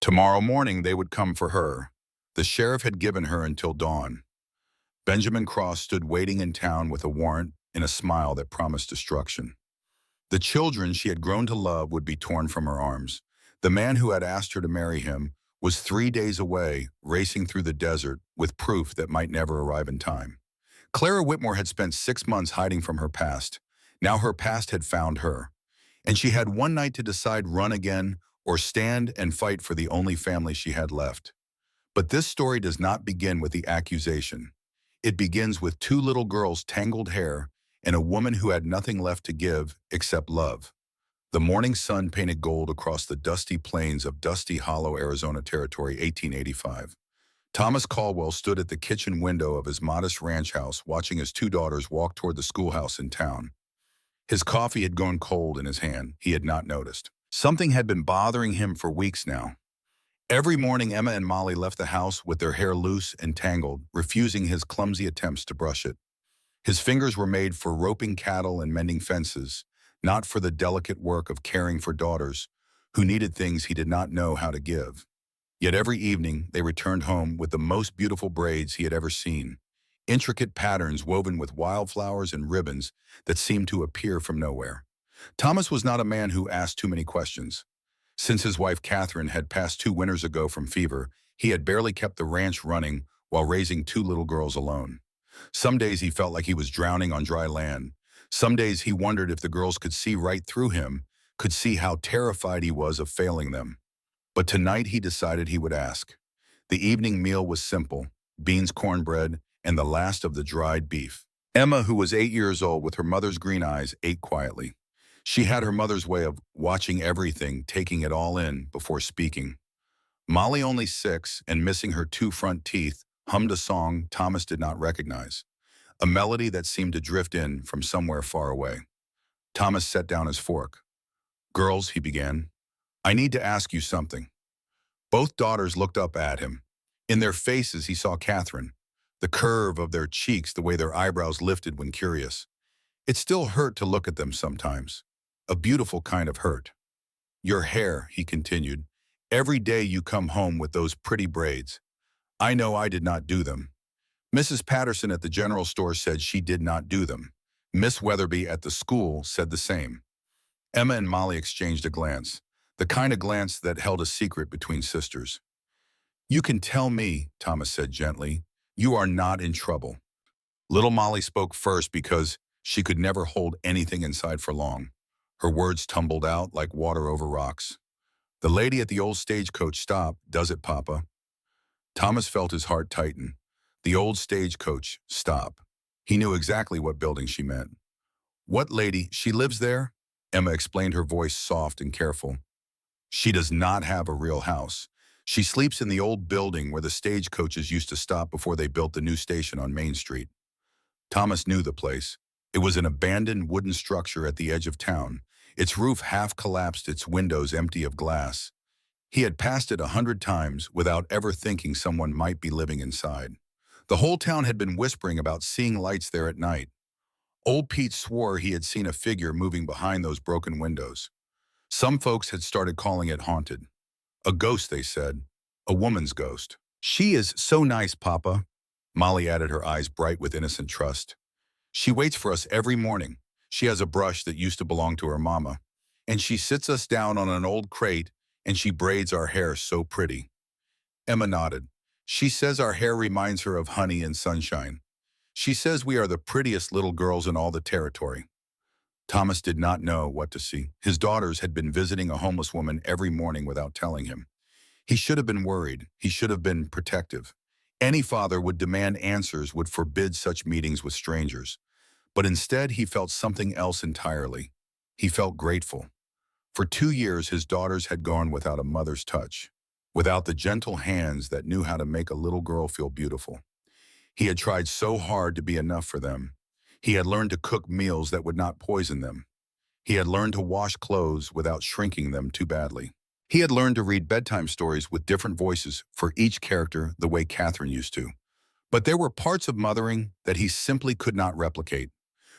Tomorrow morning they would come for her. The sheriff had given her until dawn. Benjamin Cross stood waiting in town with a warrant and a smile that promised destruction. The children she had grown to love would be torn from her arms. The man who had asked her to marry him was 3 days away, racing through the desert with proof that might never arrive in time. Clara Whitmore had spent 6 months hiding from her past. Now her past had found her. And she had one night to decide: run again or stand and fight for the only family she had left. But this story does not begin with the accusation. It begins with two little girls' tangled hair and a woman who had nothing left to give except love. The morning sun painted gold across the dusty plains of Dusty Hollow, Arizona Territory, 1885. Thomas Caldwell stood at the kitchen window of his modest ranch house watching his two daughters walk toward the schoolhouse in town. His coffee had gone cold in his hand. He had not noticed. Something had been bothering him for weeks now. Every morning, Emma and Molly left the house with their hair loose and tangled, refusing his clumsy attempts to brush it. His fingers were made for roping cattle and mending fences, not for the delicate work of caring for daughters who needed things he did not know how to give. Yet every evening, they returned home with the most beautiful braids he had ever seen, intricate patterns woven with wildflowers and ribbons that seemed to appear from nowhere. Thomas was not a man who asked too many questions. Since his wife Catherine had passed 2 winters ago from fever, he had barely kept the ranch running while raising 2 little girls alone. Some days he felt like he was drowning on dry land. Some days he wondered if the girls could see right through him, could see how terrified he was of failing them. But tonight he decided he would ask. The evening meal was simple: beans, cornbread, and the last of the dried beef. Emma, who was 8 years old with her mother's green eyes, ate quietly. She had her mother's way of watching everything, taking it all in before speaking. Molly, only 6 and missing her 2 front teeth, hummed a song Thomas did not recognize, a melody that seemed to drift in from somewhere far away. Thomas set down his fork. "Girls," he began, "I need to ask you something." Both daughters looked up at him. In their faces he saw Catherine, the curve of their cheeks, the way their eyebrows lifted when curious. It still hurt to look at them sometimes. A beautiful kind of hurt. "Your hair," he continued. "Every day you come home with those pretty braids. I know I did not do them. Mrs. Patterson at the general store said she did not do them. Miss Weatherby at the school said the same." Emma and Molly exchanged a glance, the kind of glance that held a secret between sisters. "You can tell me," Thomas said gently. "You are not in trouble." Little Molly spoke first because she could never hold anything inside for long. Her words tumbled out like water over rocks. "The lady at the old stagecoach stopped, does it, Papa?" Thomas felt his heart tighten. The old stagecoach stop. He knew exactly what building she meant. "What lady? She lives there?" Emma explained, her voice soft and careful. "She does not have a real house. She sleeps in the old building where the stagecoaches used to stop before they built the new station on Main Street." Thomas knew the place. It was an abandoned wooden structure at the edge of town, its roof half collapsed, its windows empty of glass. He had passed it 100 times without ever thinking someone might be living inside. The whole town had been whispering about seeing lights there at night. Old Pete swore he had seen a figure moving behind those broken windows. Some folks had started calling it haunted. A ghost, they said. A woman's ghost. "She is so nice, Papa," Molly added, her eyes bright with innocent trust. "She waits for us every morning. She has a brush that used to belong to her mama, and she sits us down on an old crate and she braids our hair so pretty." Emma nodded. "She says our hair reminds her of honey and sunshine. She says we are the prettiest little girls in all the territory." Thomas did not know what to see. His daughters had been visiting a homeless woman every morning without telling him. He should have been worried. He should have been protective. Any father would demand answers, would forbid such meetings with strangers. But instead, he felt something else entirely. He felt grateful. For 2 years, his daughters had gone without a mother's touch, without the gentle hands that knew how to make a little girl feel beautiful. He had tried so hard to be enough for them. He had learned to cook meals that would not poison them. He had learned to wash clothes without shrinking them too badly. He had learned to read bedtime stories with different voices for each character, the way Catherine used to. But there were parts of mothering that he simply could not replicate,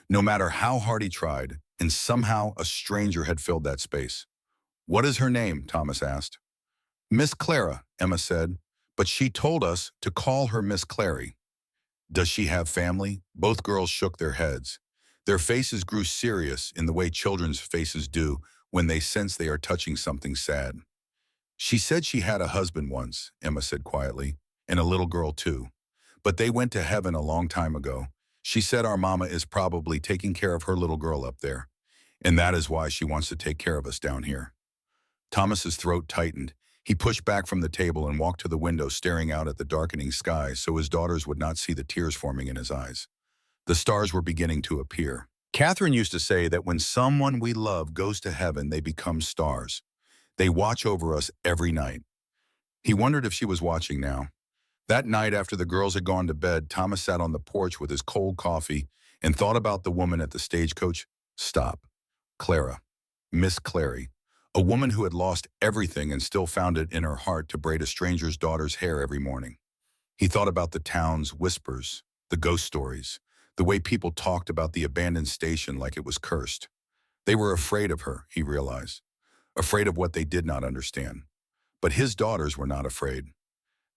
no matter how hard he tried, and somehow a stranger had filled that space. "What is her name?" Thomas asked. Miss Clara, Emma said, but she told us to call her Miss Clary. Does she have family? Both girls shook their heads. Their faces grew serious in the way children's faces do when they sense they are touching something sad. She said she had a husband once, Emma said quietly, and a little girl too. But they went to heaven a long time ago. She said our mama is probably taking care of her little girl up there, and that is why she wants to take care of us down here. Thomas's throat tightened. He pushed back from the table and walked to the window, staring out at the darkening sky so his daughters would not see the tears forming in his eyes. The stars were beginning to appear. Catherine used to say that when someone we love goes to heaven, they become stars. They watch over us every night. He wondered if she was watching now. That night, after the girls had gone to bed, Thomas sat on the porch with his cold coffee and thought about the woman at the stagecoach. Stop. Clara. Miss Clary. A woman who had lost everything and still found it in her heart to braid a stranger's daughter's hair every morning. He thought about the town's whispers, the ghost stories, the way people talked about the abandoned station like it was cursed. They were afraid of her, he realized, afraid of what they did not understand. But his daughters were not afraid.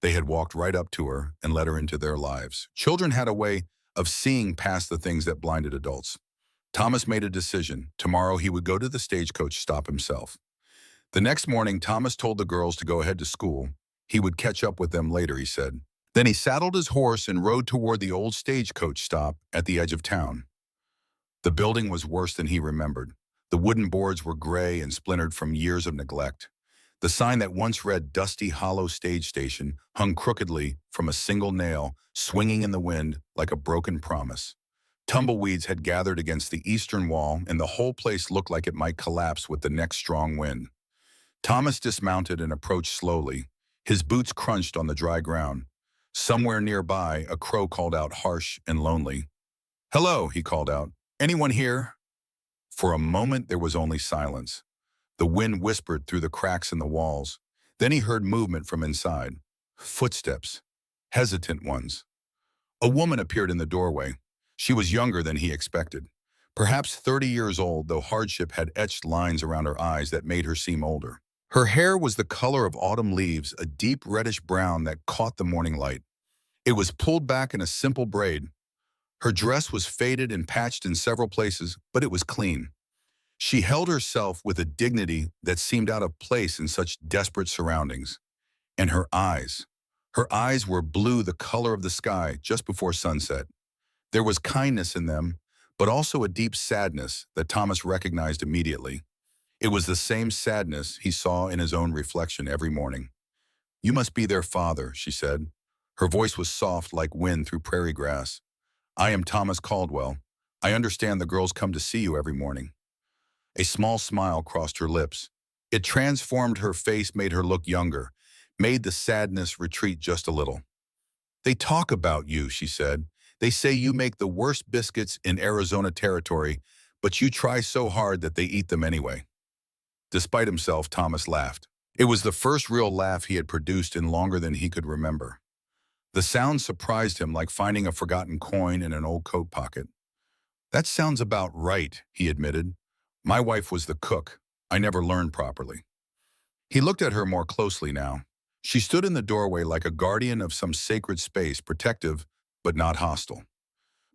They had walked right up to her and let her into their lives. Children had a way of seeing past the things that blinded adults. Thomas made a decision. Tomorrow he would go to the stagecoach stop himself. The next morning, Thomas told the girls to go ahead to school. He would catch up with them later, he said. Then he saddled his horse and rode toward the old stagecoach stop at the edge of town. The building was worse than he remembered. The wooden boards were gray and splintered from years of neglect. The sign that once read Dusty Hollow Stage Station hung crookedly from a single nail, swinging in the wind like a broken promise. Tumbleweeds had gathered against the eastern wall, and the whole place looked like it might collapse with the next strong wind. Thomas dismounted and approached slowly. His boots crunched on the dry ground. Somewhere nearby, a crow called out harsh and lonely. "Hello," he called out. "Anyone here?" For a moment, there was only silence. The wind whispered through the cracks in the walls. Then he heard movement from inside. Footsteps. Hesitant ones. A woman appeared in the doorway. She was younger than he expected. Perhaps 30 years old, though hardship had etched lines around her eyes that made her seem older. Her hair was the color of autumn leaves, a deep reddish brown that caught the morning light. It was pulled back in a simple braid. Her dress was faded and patched in several places, but it was clean. She held herself with a dignity that seemed out of place in such desperate surroundings. And her eyes were blue, the color of the sky just before sunset. There was kindness in them, but also a deep sadness that Thomas recognized immediately. It was the same sadness he saw in his own reflection every morning. "You must be their father," she said. Her voice was soft like wind through prairie grass. "I am Thomas Caldwell. I understand the girls come to see you every morning." A small smile crossed her lips. It transformed her face, made her look younger, made the sadness retreat just a little. "They talk about you," she said. "They say you make the worst biscuits in Arizona territory, but you try so hard that they eat them anyway." Despite himself, Thomas laughed. It was the first real laugh he had produced in longer than he could remember. The sound surprised him, like finding a forgotten coin in an old coat pocket. "That sounds about right," he admitted. "My wife was the cook. I never learned properly." He looked at her more closely now. She stood in the doorway like a guardian of some sacred space, protective but not hostile.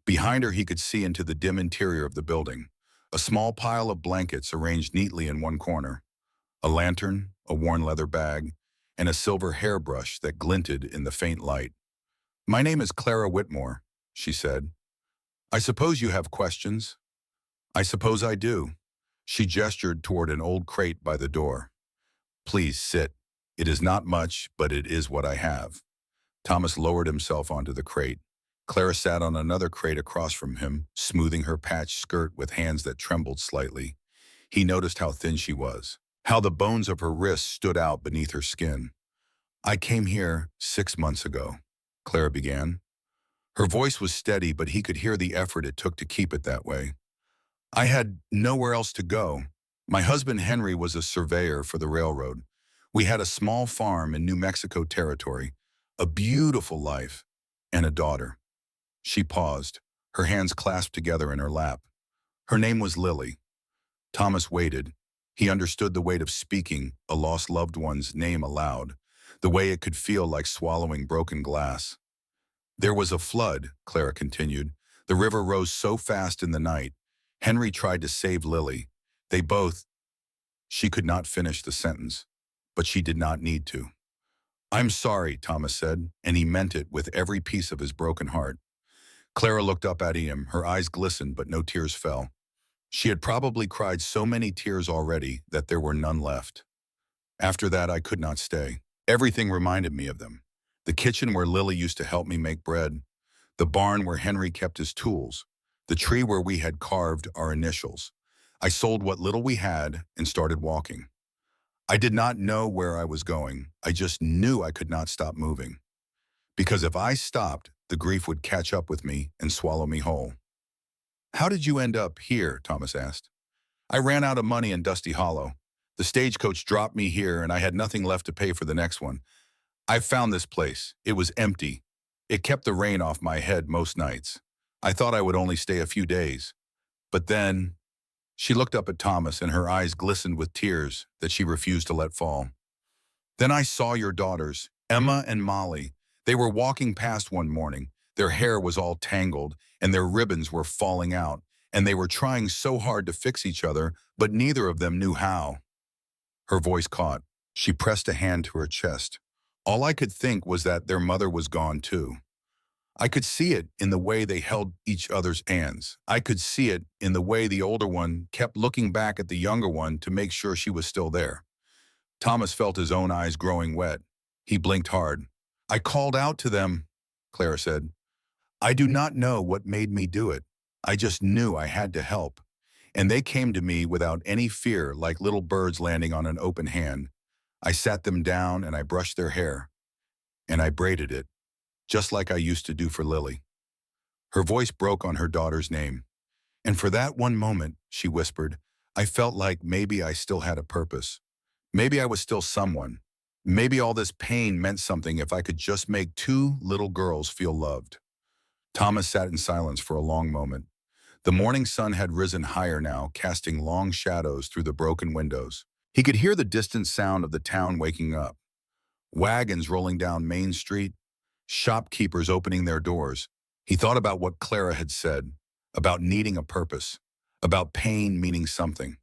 Behind her, he could see into the dim interior of the building. A small pile of blankets arranged neatly in one corner. A lantern, a worn leather bag, and a silver hairbrush that glinted in the faint light. "My name is Clara Whitmore," she said. "I suppose you have questions?" "I suppose I do." She gestured toward an old crate by the door. "Please sit. It is not much, but it is what I have." Thomas lowered himself onto the crate. Clara sat on another crate across from him, smoothing her patched skirt with hands that trembled slightly. He noticed how thin she was, how the bones of her wrists stood out beneath her skin. "I came here 6 months ago," Clara began. Her voice was steady, but he could hear the effort it took to keep it that way. "I had nowhere else to go. My husband Henry was a surveyor for the railroad. We had a small farm in New Mexico territory, a beautiful life, and a daughter." She paused, her hands clasped together in her lap. Her name was Lily. Thomas waited. He understood the weight of speaking a lost loved one's name aloud, the way it could feel like swallowing broken glass. There was a flood, Clara continued. The river rose so fast in the night. Henry tried to save Lily. They both. She could not finish the sentence, but she did not need to. I'm sorry, Thomas said, and he meant it with every piece of his broken heart. Clara looked up at him. Her eyes glistened, but no tears fell. She had probably cried so many tears already that there were none left. After that, I could not stay. Everything reminded me of them. The kitchen where Lily used to help me make bread, the barn where Henry kept his tools, the tree where we had carved our initials. I sold what little we had and started walking. I did not know where I was going. I just knew I could not stop moving. Because if I stopped, the grief would catch up with me and swallow me whole. How did you end up here? Thomas asked. I ran out of money in Dusty Hollow. The stagecoach dropped me here and I had nothing left to pay for the next one. I found this place. It was empty. It kept the rain off my head most nights. I thought I would only stay a few days. But then, she looked up at Thomas and her eyes glistened with tears that she refused to let fall. Then I saw your daughters, Emma and Molly. They were walking past one morning. Their hair was all tangled and their ribbons were falling out, and they were trying so hard to fix each other, but neither of them knew how. Her voice caught. She pressed a hand to her chest. All I could think was that their mother was gone too. I could see it in the way they held each other's hands. I could see it in the way the older one kept looking back at the younger one to make sure she was still there. Thomas felt his own eyes growing wet. He blinked hard. I called out to them, Clara said. I do not know what made me do it. I just knew I had to help. And they came to me without any fear, like little birds landing on an open hand. I sat them down and I brushed their hair. And I braided it, just like I used to do for Lily. Her voice broke on her daughter's name. And for that one moment, she whispered, I felt like maybe I still had a purpose. Maybe I was still someone. Maybe all this pain meant something if I could just make two little girls feel loved. Thomas sat in silence for a long moment. The morning sun had risen higher now, casting long shadows through the broken windows. He could hear the distant sound of the town waking up. Wagons rolling down Main Street, shopkeepers opening their doors. He thought about what Clara had said, about needing a purpose, about pain meaning something.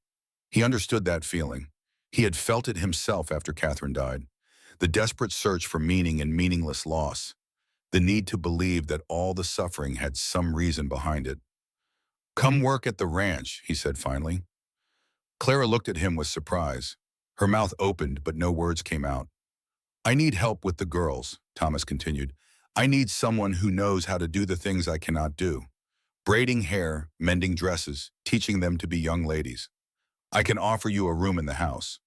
He understood that feeling. He had felt it himself after Catherine died. The desperate search for meaning in meaningless loss. The need to believe that all the suffering had some reason behind it. Come work at the ranch, he said finally. Clara looked at him with surprise. Her mouth opened, but no words came out. I need help with the girls, Thomas continued. I need someone who knows how to do the things I cannot do. Braiding hair, mending dresses, teaching them to be young ladies. I can offer you a room in the house.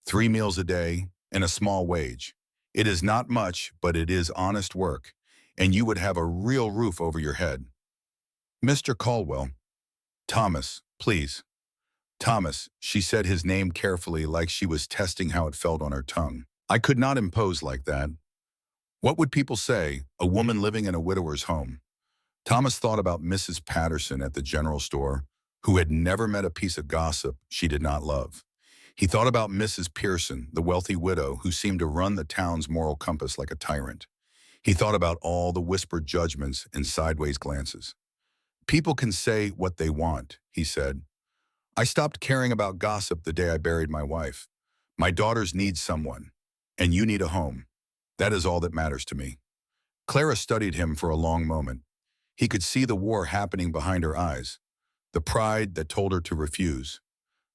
3 meals a day and a small wage. It is not much, but it is honest work, and you would have a real roof over your head. Mr. Caldwell. Thomas, please. Thomas, she said his name carefully like she was testing how it felt on her tongue. I could not impose like that. What would people say, a woman living in a widower's home? Thomas thought about Mrs. Patterson at the general store, who had never met a piece of gossip she did not love. He thought about Mrs. Pearson, the wealthy widow who seemed to run the town's moral compass like a tyrant. He thought about all the whispered judgments and sideways glances. People can say what they want, he said. I stopped caring about gossip the day I buried my wife. My daughters need someone, and you need a home. That is all that matters to me. Clara studied him for a long moment. He could see the war happening behind her eyes, the pride that told her to refuse,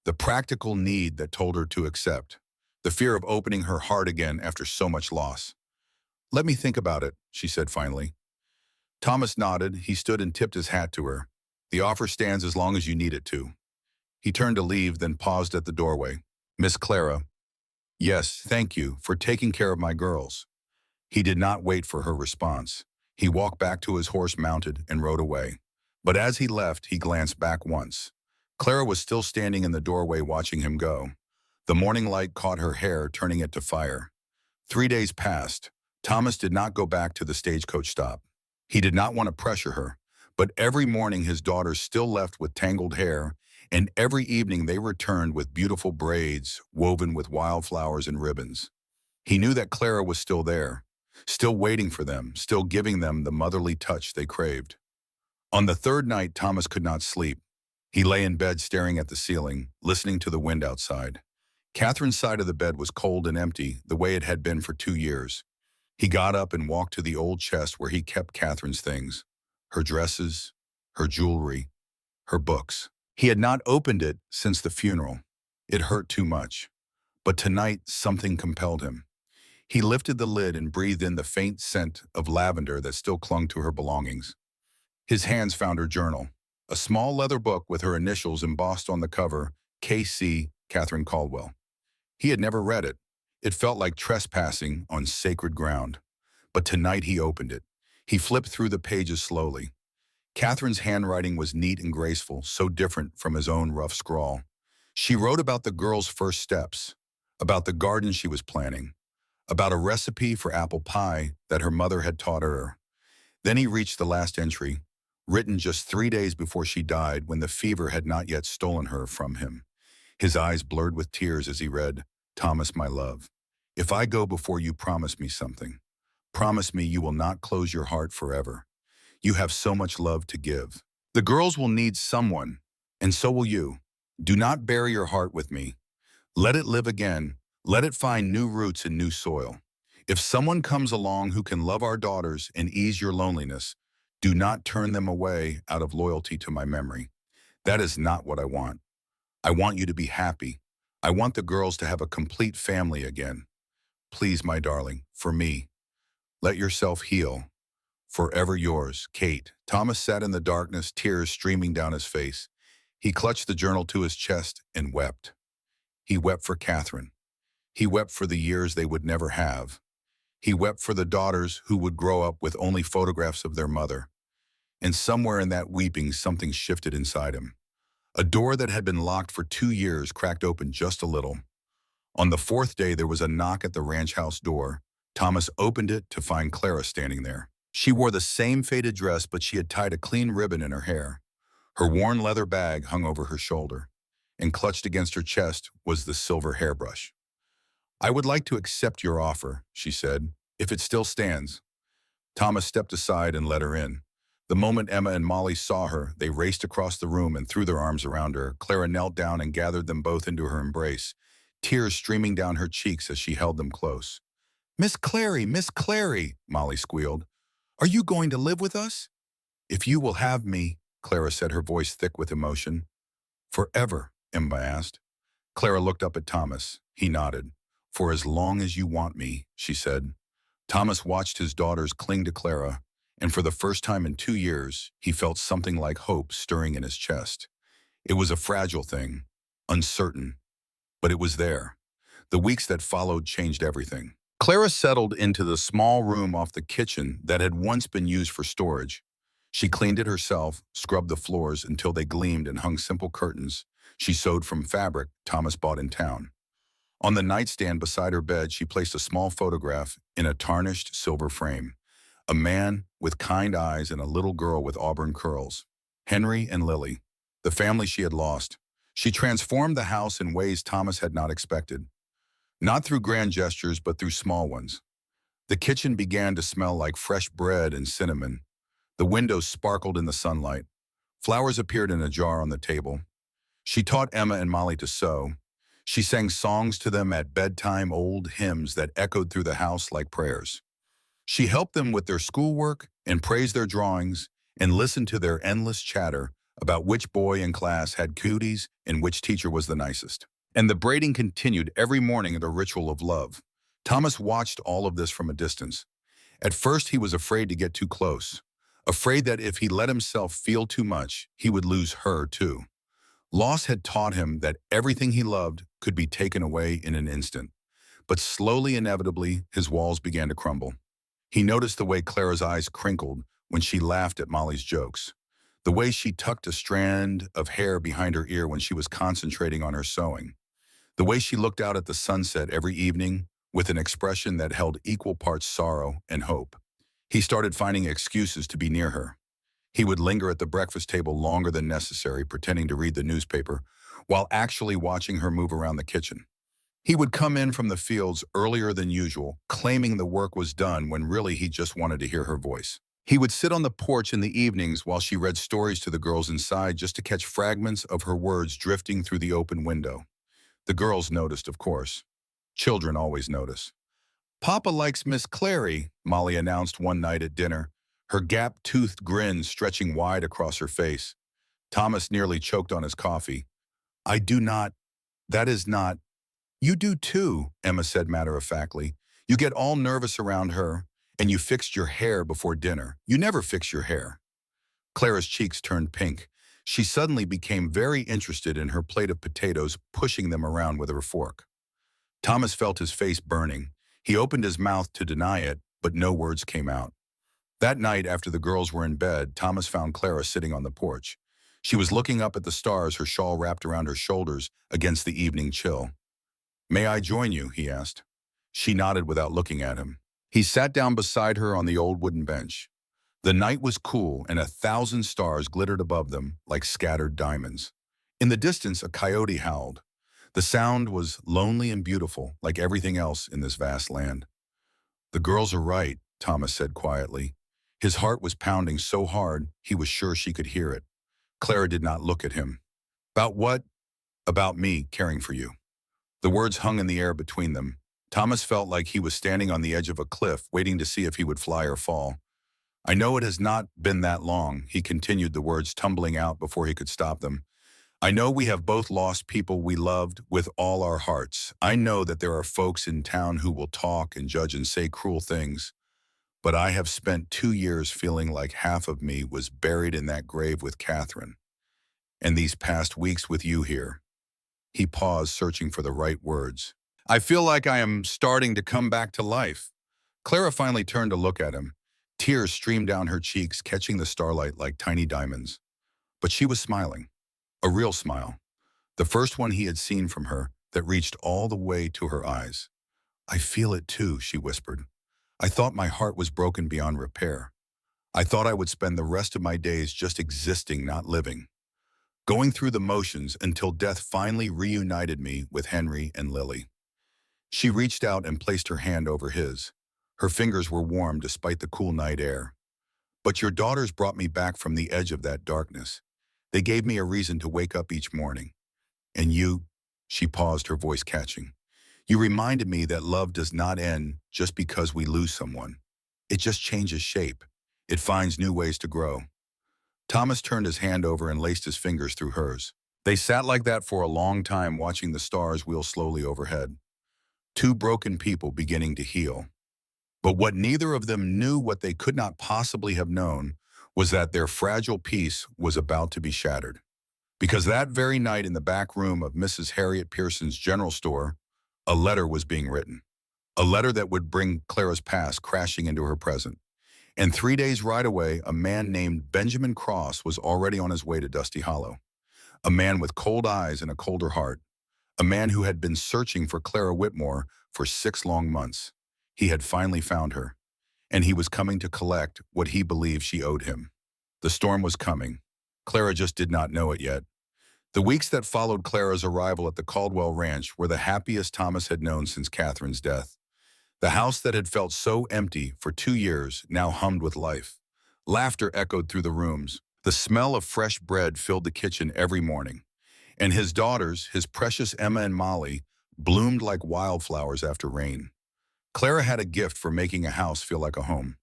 the practical need that told her to accept, the fear of opening her heart again after so much loss. Let me think about it, she said finally. Thomas nodded. He stood and tipped his hat to her. The offer stands as long as you need it to. He turned to leave, then paused at the doorway. Miss Clara. Yes, thank you for taking care of my girls. He did not wait for her response. He walked back to his horse mounted and rode away. But as he left, he glanced back once. Clara was still standing in the doorway watching him go. The morning light caught her hair, turning it to fire. 3 days passed. Thomas did not go back to the stagecoach stop. He did not want to pressure her, but every morning his daughters still left with tangled hair, and every evening they returned with beautiful braids woven with wildflowers and ribbons. He knew that Clara was still there, still waiting for them, still giving them the motherly touch they craved. On the third night, Thomas could not sleep. He lay in bed staring at the ceiling, listening to the wind outside. Catherine's side of the bed was cold and empty, the way it had been for 2 years. He got up and walked to the old chest where he kept Catherine's things, her dresses, her jewelry, her books. He had not opened it since the funeral. It hurt too much. But tonight, something compelled him. He lifted the lid and breathed in the faint scent of lavender that still clung to her belongings. His hands found her journal, a small leather book with her initials embossed on the cover, K.C. Catherine Caldwell. He had never read it. It felt like trespassing on sacred ground. But tonight he opened it. He flipped through the pages slowly. Catherine's handwriting was neat and graceful, so different from his own rough scrawl. She wrote about the girl's first steps, about the garden she was planting, about a recipe for apple pie that her mother had taught her. Then he reached the last entry, written just 3 days before she died when the fever had not yet stolen her from him. His eyes blurred with tears as he read, "Thomas, my love, if I go before you, promise me something. Promise me you will not close your heart forever. You have so much love to give. The girls will need someone, and so will you. Do not bury your heart with me. Let it live again. Let it find new roots in new soil. If someone comes along who can love our daughters and ease your loneliness, do not turn them away out of loyalty to my memory. That is not what I want. I want you to be happy. I want the girls to have a complete family again. Please, my darling, for me. Let yourself heal. Forever yours, Kate." Thomas sat in the darkness, tears streaming down his face. He clutched the journal to his chest and wept. He wept for Catherine. He wept for the years they would never have. He wept for the daughters who would grow up with only photographs of their mother. And somewhere in that weeping, something shifted inside him. A door that had been locked for 2 years cracked open just a little. On the fourth day, there was a knock at the ranch house door. Thomas opened it to find Clara standing there. She wore the same faded dress, but she had tied a clean ribbon in her hair. Her worn leather bag hung over her shoulder, and clutched against her chest was the silver hairbrush. "I would like to accept your offer," she said, "if it still stands." Thomas stepped aside and let her in. The moment Emma and Molly saw her, they raced across the room and threw their arms around her. Clara knelt down and gathered them both into her embrace, tears streaming down her cheeks as she held them close. Miss Clary, Miss Clary," Molly squealed. "Are you going to live with us?" "If you will have me," Clara said, her voice thick with emotion. "Forever?" Emma asked. Clara looked up at Thomas. He nodded. "For as long as you want me," she said. Thomas watched his daughters cling to Clara, and for the first time in 2 years, he felt something like hope stirring in his chest. It was a fragile thing, uncertain, but it was there. The weeks that followed changed everything. Clara settled into the small room off the kitchen that had once been used for storage. She cleaned it herself, scrubbed the floors until they gleamed and hung simple curtains she sewed from fabric Thomas bought in town. On the nightstand beside her bed, she placed a small photograph in a tarnished silver frame. A man with kind eyes and a little girl with auburn curls. Henry and Lily, the family she had lost. She transformed the house in ways Thomas had not expected. Not through grand gestures, but through small ones. The kitchen began to smell like fresh bread and cinnamon. The windows sparkled in the sunlight. Flowers appeared in a jar on the table. She taught Emma and Molly to sew. She sang songs to them at bedtime, old hymns that echoed through the house like prayers. She helped them with their schoolwork and praised their drawings and listened to their endless chatter about which boy in class had cooties and which teacher was the nicest. And the braiding continued every morning in the ritual of love. Thomas watched all of this from a distance. At first, he was afraid to get too close, afraid that if he let himself feel too much, he would lose her too. Loss had taught him that everything he loved could be taken away in an instant. But slowly, inevitably, his walls began to crumble. He noticed the way Clara's eyes crinkled when she laughed at Molly's jokes, the way she tucked a strand of hair behind her ear when she was concentrating on her sewing, the way she looked out at the sunset every evening with an expression that held equal parts sorrow and hope. He started finding excuses to be near her. He would linger at the breakfast table longer than necessary, pretending to read the newspaper, while actually watching her move around the kitchen. He would come in from the fields earlier than usual, claiming the work was done when really he just wanted to hear her voice. He would sit on the porch in the evenings while she read stories to the girls inside just to catch fragments of her words drifting through the open window. The girls noticed, of course. Children always notice. "Papa likes Miss Clary," Molly announced one night at dinner, her gap-toothed grin stretching wide across her face. Thomas nearly choked on his coffee. "I do not. That is not." "You do too," Emma said matter-of-factly. "You get all nervous around her, and you fixed your hair before dinner. You never fix your hair." Clara's cheeks turned pink. She suddenly became very interested in her plate of potatoes, pushing them around with her fork. Thomas felt his face burning. He opened his mouth to deny it, but no words came out. That night, after the girls were in bed, Thomas found Clara sitting on the porch. She was looking up at the stars, her shawl wrapped around her shoulders against the evening chill. "May I join you?" he asked. She nodded without looking at him. He sat down beside her on the old wooden bench. The night was cool, and 1,000 stars glittered above them like scattered diamonds. In the distance, a coyote howled. The sound was lonely and beautiful, like everything else in this vast land. "The girls are right," Thomas said quietly. His heart was pounding so hard he was sure she could hear it. Clara did not look at him. "About what?" "About me caring for you." The words hung in the air between them. Thomas felt like he was standing on the edge of a cliff, waiting to see if he would fly or fall. "I know it has not been that long," he continued, the words tumbling out before he could stop them. "I know we have both lost people we loved with all our hearts. I know that there are folks in town who will talk and judge and say cruel things. But I have spent 2 years feeling like half of me was buried in that grave with Catherine. And these past weeks with you here." He paused, searching for the right words. "I feel like I am starting to come back to life." Clara finally turned to look at him. Tears streamed down her cheeks, catching the starlight like tiny diamonds. But she was smiling. A real smile. The first one he had seen from her that reached all the way to her eyes. "I feel it too," she whispered. "I thought my heart was broken beyond repair. I thought I would spend the rest of my days just existing, not living. Going through the motions until death finally reunited me with Henry and Lily." She reached out and placed her hand over his. Her fingers were warm despite the cool night air. "But your daughters brought me back from the edge of that darkness. They gave me a reason to wake up each morning. And you," she paused, her voice catching, "you reminded me that love does not end just because we lose someone. It just changes shape. It finds new ways to grow." Thomas turned his hand over and laced his fingers through hers. They sat like that for a long time, watching the stars wheel slowly overhead. Two broken people beginning to heal. But what neither of them knew, what they could not possibly have known, was that their fragile peace was about to be shattered. Because that very night in the back room of Mrs. Harriet Pearson's general store, a letter was being written. A letter that would bring Clara's past crashing into her present. And 3 days right away, a man named Benjamin Cross was already on his way to Dusty Hollow. A man with cold eyes and a colder heart. A man who had been searching for Clara Whitmore for 6 long months. He had finally found her. And he was coming to collect what he believed she owed him. The storm was coming. Clara just did not know it yet. The weeks that followed Clara's arrival at the Caldwell Ranch were the happiest Thomas had known since Catherine's death. The house that had felt so empty for 2 years now hummed with life. Laughter echoed through the rooms. The smell of fresh bread filled the kitchen every morning. And his daughters, his precious Emma and Molly, bloomed like wildflowers after rain. Clara had a gift for making a house feel like a home.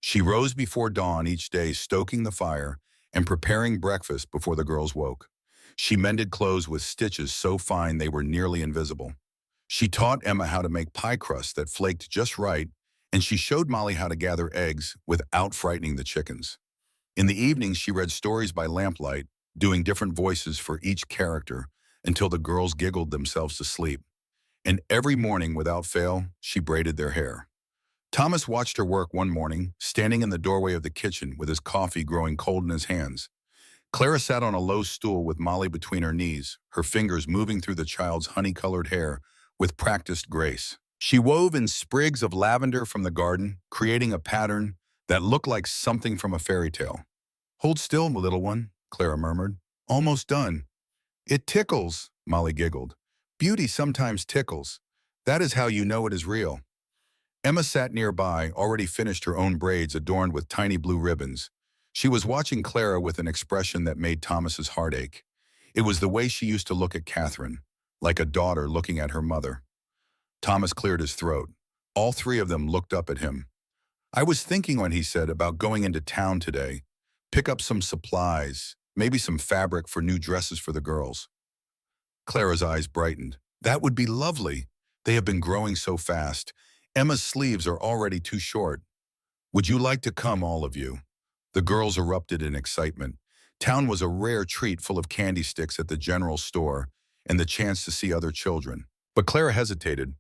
She rose before dawn each day, stoking the fire and preparing breakfast before the girls woke. She mended clothes with stitches so fine they were nearly invisible. She taught Emma how to make pie crusts that flaked just right, and she showed Molly how to gather eggs without frightening the chickens. In the evenings, she read stories by lamplight, doing different voices for each character until the girls giggled themselves to sleep. And every morning, without fail, she braided their hair. Thomas watched her work one morning, standing in the doorway of the kitchen with his coffee growing cold in his hands. Clara sat on a low stool with Molly between her knees, her fingers moving through the child's honey-colored hair with practiced grace. She wove in sprigs of lavender from the garden, creating a pattern that looked like something from a fairy tale. Hold still, little one, Clara murmured. Almost done. It tickles, Molly giggled. Beauty sometimes tickles. That is how you know it is real. Emma sat nearby, already finished her own braids adorned with tiny blue ribbons. She was watching Clara with an expression that made Thomas's heart ache. It was the way she used to look at Catherine, like a daughter looking at her mother. Thomas cleared his throat. All three of them looked up at him. I was thinking when he said about going into town today. Pick up some supplies, maybe some fabric for new dresses for the girls. Clara's eyes brightened. That would be lovely. They have been growing so fast. Emma's sleeves are already too short. Would you like to come, all of you? The girls erupted in excitement. Town was a rare treat full of candy sticks at the general store and the chance to see other children. But Clara hesitated.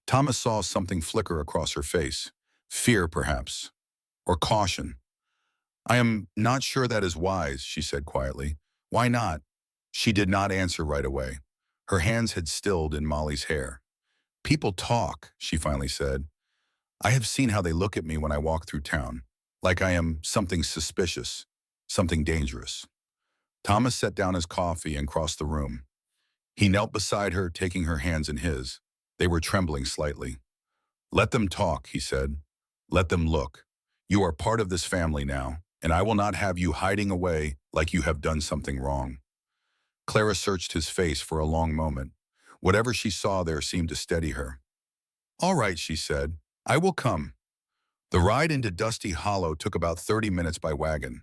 Thomas saw something flicker across her face. Fear, perhaps. Or caution. I am not sure that is wise, she said quietly. Why not? She did not answer right away. Her hands had stilled in Molly's hair. People talk, she finally said. I have seen how they look at me when I walk through town, like I am something suspicious, something dangerous. Thomas set down his coffee and crossed the room. He knelt beside her, taking her hands in his. They were trembling slightly. Let them talk, he said. Let them look. You are part of this family now, and I will not have you hiding away like you have done something wrong. Clara searched his face for a long moment. Whatever she saw there seemed to steady her. All right, she said. I will come. The ride into Dusty Hollow took about 30 minutes by wagon.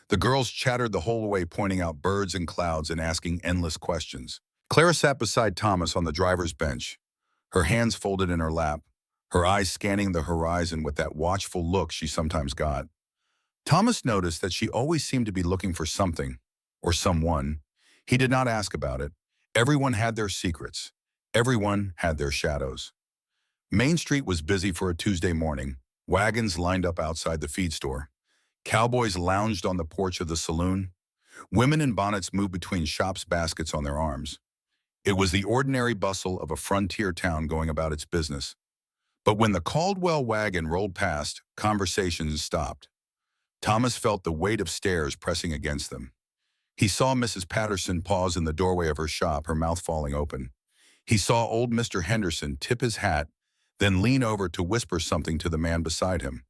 The girls chattered the whole way, pointing out birds and clouds and asking endless questions. Clara sat beside Thomas on the driver's bench, her hands folded in her lap, her eyes scanning the horizon with that watchful look she sometimes got. Thomas noticed that she always seemed to be looking for something, or someone. He did not ask about it. Everyone had their secrets. Everyone had their shadows. Main Street was busy for a Tuesday morning. Wagons lined up outside the feed store. Cowboys lounged on the porch of the saloon. Women in bonnets moved between shops, baskets on their arms. It was the ordinary bustle of a frontier town going about its business. But when the Caldwell wagon rolled past, conversations stopped. Thomas felt the weight of stares pressing against them. He saw Mrs. Patterson pause in the doorway of her shop, her mouth falling open. He saw old Mr. Henderson tip his hat, then lean over to whisper something to the man beside him.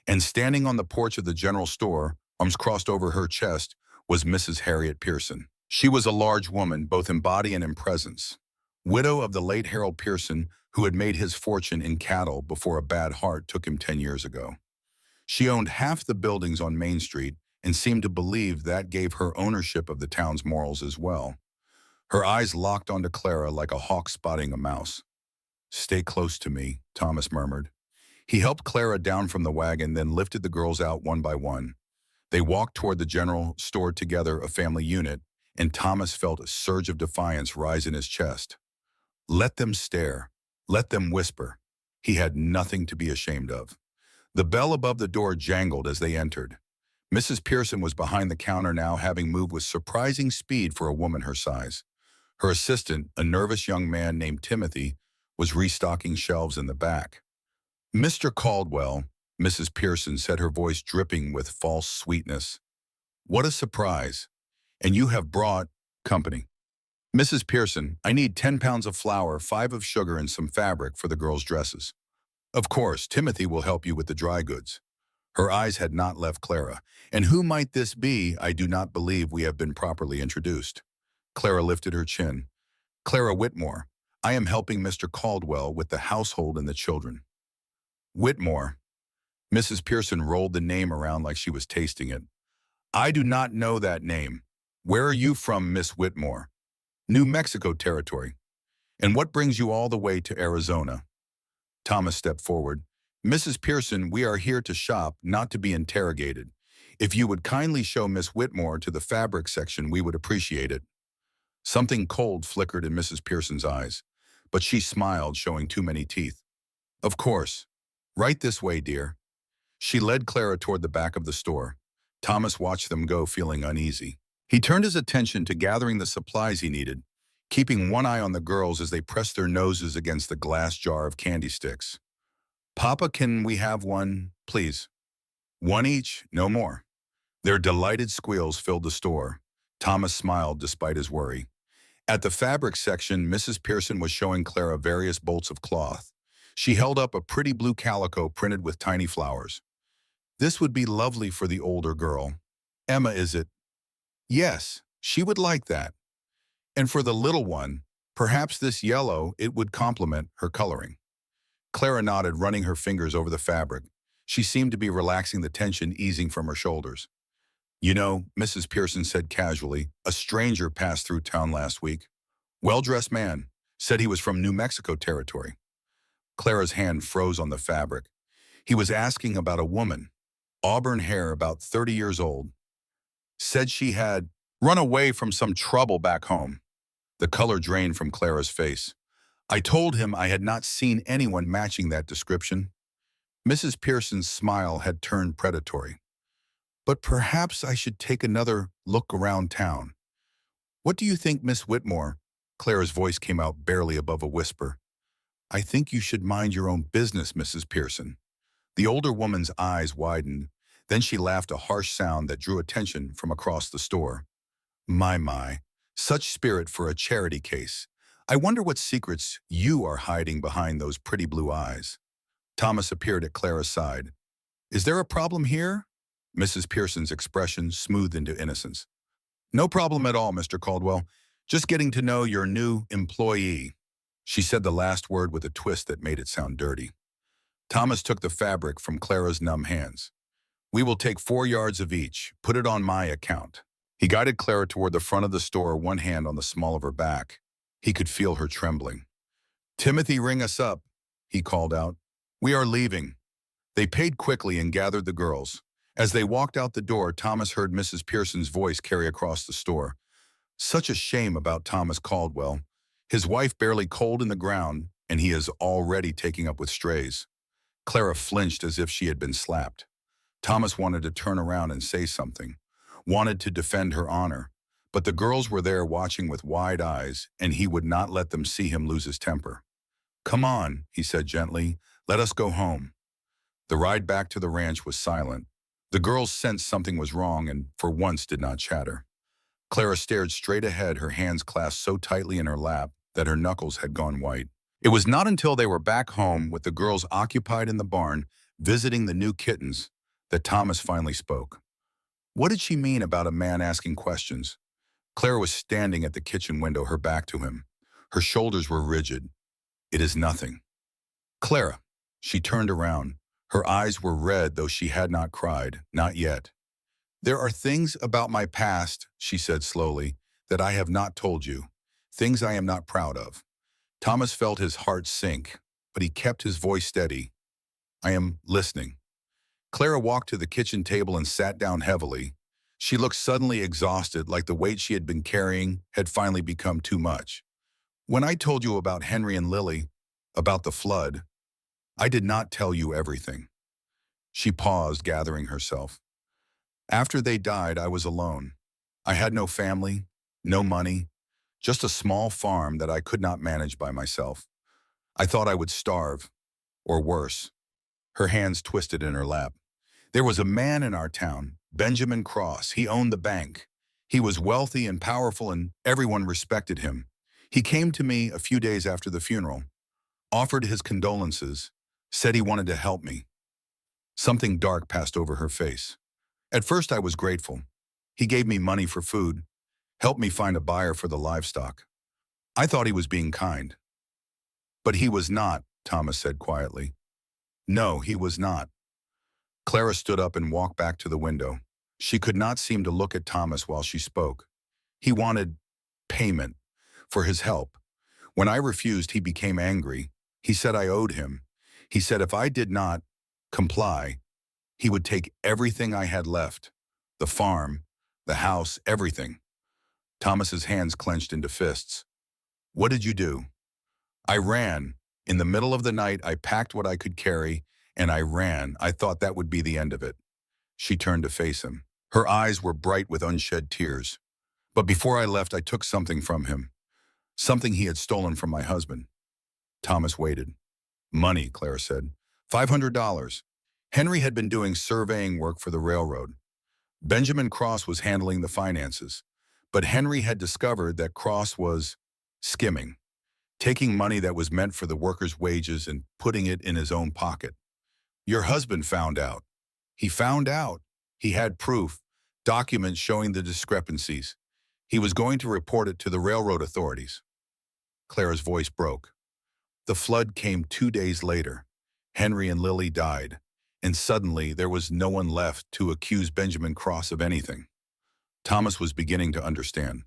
And standing on the porch of the general store, arms crossed over her chest, was Mrs. Harriet Pearson. She was a large woman, both in body and in presence. Widow of the late Harold Pearson, who had made his fortune in cattle before a bad heart took him 10 years ago. She owned half the buildings on Main Street and seemed to believe that gave her ownership of the town's morals as well. Her eyes locked onto Clara like a hawk spotting a mouse. Stay close to me, Thomas murmured. He helped Clara down from the wagon, then lifted the girls out one by one. They walked toward the general store together, a family unit, and Thomas felt a surge of defiance rise in his chest. Let them stare. Let them whisper. He had nothing to be ashamed of. The bell above the door jangled as they entered. Mrs. Pearson was behind the counter now, having moved with surprising speed for a woman her size. Her assistant, a nervous young man named Timothy, was restocking shelves in the back. Mr. Caldwell, Mrs. Pearson said, her voice dripping with false sweetness. What a surprise. And you have brought company. Mrs. Pearson, I need 10 pounds of flour, 5 of sugar, and some fabric for the girls' dresses. Of course, Timothy will help you with the dry goods. Her eyes had not left Clara. And who might this be? I do not believe we have been properly introduced. Clara lifted her chin. Clara Whitmore. I am helping Mr. Caldwell with the household and the children. Whitmore. Mrs. Pearson rolled the name around like she was tasting it. I do not know that name. Where are you from, Miss Whitmore? New Mexico territory. And what brings you all the way to Arizona? Thomas stepped forward. Mrs. Pearson, we are here to shop, not to be interrogated. If you would kindly show Miss Whitmore to the fabric section, we would appreciate it. Something cold flickered in Mrs. Pearson's eyes, but she smiled, showing too many teeth. Of course. Right this way, dear. She led Clara toward the back of the store. Thomas watched them go, feeling uneasy. He turned his attention to gathering the supplies he needed, keeping one eye on the girls as they pressed their noses against the glass jar of candy sticks. Papa, can we have one, please? One each, no more. Their delighted squeals filled the store. Thomas smiled despite his worry. At the fabric section, Mrs. Pearson was showing Clara various bolts of cloth. She held up a pretty blue calico printed with tiny flowers. This would be lovely for the older girl. Emma, is it? Yes, she would like that. And for the little one, perhaps this yellow, it would complement her coloring. Clara nodded, running her fingers over the fabric. She seemed to be relaxing the tension easing from her shoulders. You know, Mrs. Pearson said casually, a stranger passed through town last week. Well-dressed man, said he was from New Mexico territory. Clara's hand froze on the fabric. He was asking about a woman, auburn hair, about 30 years old. Said she had run away from some trouble back home. The color drained from Clara's face. I told him I had not seen anyone matching that description. Mrs. Pearson's smile had turned predatory. But perhaps I should take another look around town. What do you think, Miss Whitmore? Clara's voice came out barely above a whisper. I think you should mind your own business, Mrs. Pearson. The older woman's eyes widened. Then she laughed, a harsh sound that drew attention from across the store. My, such spirit for a charity case. I wonder what secrets you are hiding behind those pretty blue eyes. Thomas appeared at Clara's side. Is there a problem here? Mrs. Pearson's expression smoothed into innocence. No problem at all, Mr. Caldwell. Just getting to know your new employee. She said the last word with a twist that made it sound dirty. Thomas took the fabric from Clara's numb hands. We will take 4 yards of each. Put it on my account. He guided Clara toward the front of the store, one hand on the small of her back. He could feel her trembling. Timothy, ring us up, he called out. We are leaving. They paid quickly and gathered the girls. As they walked out the door, Thomas heard Mrs. Pearson's voice carry across the store. Such a shame about Thomas Caldwell. His wife barely cold in the ground, and he is already taking up with strays. Clara flinched as if she had been slapped. Thomas wanted to turn around and say something, wanted to defend her honor, but the girls were there watching with wide eyes, and he would not let them see him lose his temper. Come on, he said gently, let us go home. The ride back to the ranch was silent. The girls sensed something was wrong and, for once, did not chatter. Clara stared straight ahead, her hands clasped so tightly in her lap that her knuckles had gone white. It was not until they were back home, with the girls occupied in the barn, visiting the new kittens, that Thomas finally spoke. What did she mean about a man asking questions? Clara was standing at the kitchen window, her back to him. Her shoulders were rigid. It is nothing. Clara. She turned around. Her eyes were red, though she had not cried, not yet. There are things about my past, she said slowly, that I have not told you, things I am not proud of. Thomas felt his heart sink, but he kept his voice steady. I am listening. Clara walked to the kitchen table and sat down heavily. She looked suddenly exhausted, like the weight she had been carrying had finally become too much. When I told you about Henry and Lily, about the flood, I did not tell you everything. She paused, gathering herself. After they died, I was alone. I had no family, no money, just a small farm that I could not manage by myself. I thought I would starve, or worse. Her hands twisted in her lap. There was a man in our town, Benjamin Cross. He owned the bank. He was wealthy and powerful, and everyone respected him. He came to me a few days after the funeral, offered his condolences, said he wanted to help me. Something dark passed over her face. At first I was grateful. He gave me money for food, helped me find a buyer for the livestock. I thought he was being kind. But he was not, Thomas said quietly. No, he was not. Clara stood up and walked back to the window. She could not seem to look at Thomas while she spoke. He wanted payment for his help. When I refused, he became angry. He said I owed him. He said if I did not comply, he would take everything I had left, the farm, the house, everything. Thomas's hands clenched into fists. What did you do? I ran. In the middle of the night, I packed what I could carry, and I ran. I thought that would be the end of it. She turned to face him. Her eyes were bright with unshed tears. But before I left, I took something from him. Something he had stolen from my husband. Thomas waited. Money, Clara said. $500. Henry had been doing surveying work for the railroad. Benjamin Cross was handling the finances, but Henry had discovered that Cross was skimming, taking money that was meant for the workers' wages and putting it in his own pocket. Your husband found out. He found out. He had proof, documents showing the discrepancies. He was going to report it to the railroad authorities. Clara's voice broke. The flood came 2 days later. Henry and Lily died, and suddenly there was no one left to accuse Benjamin Cross of anything. Thomas was beginning to understand.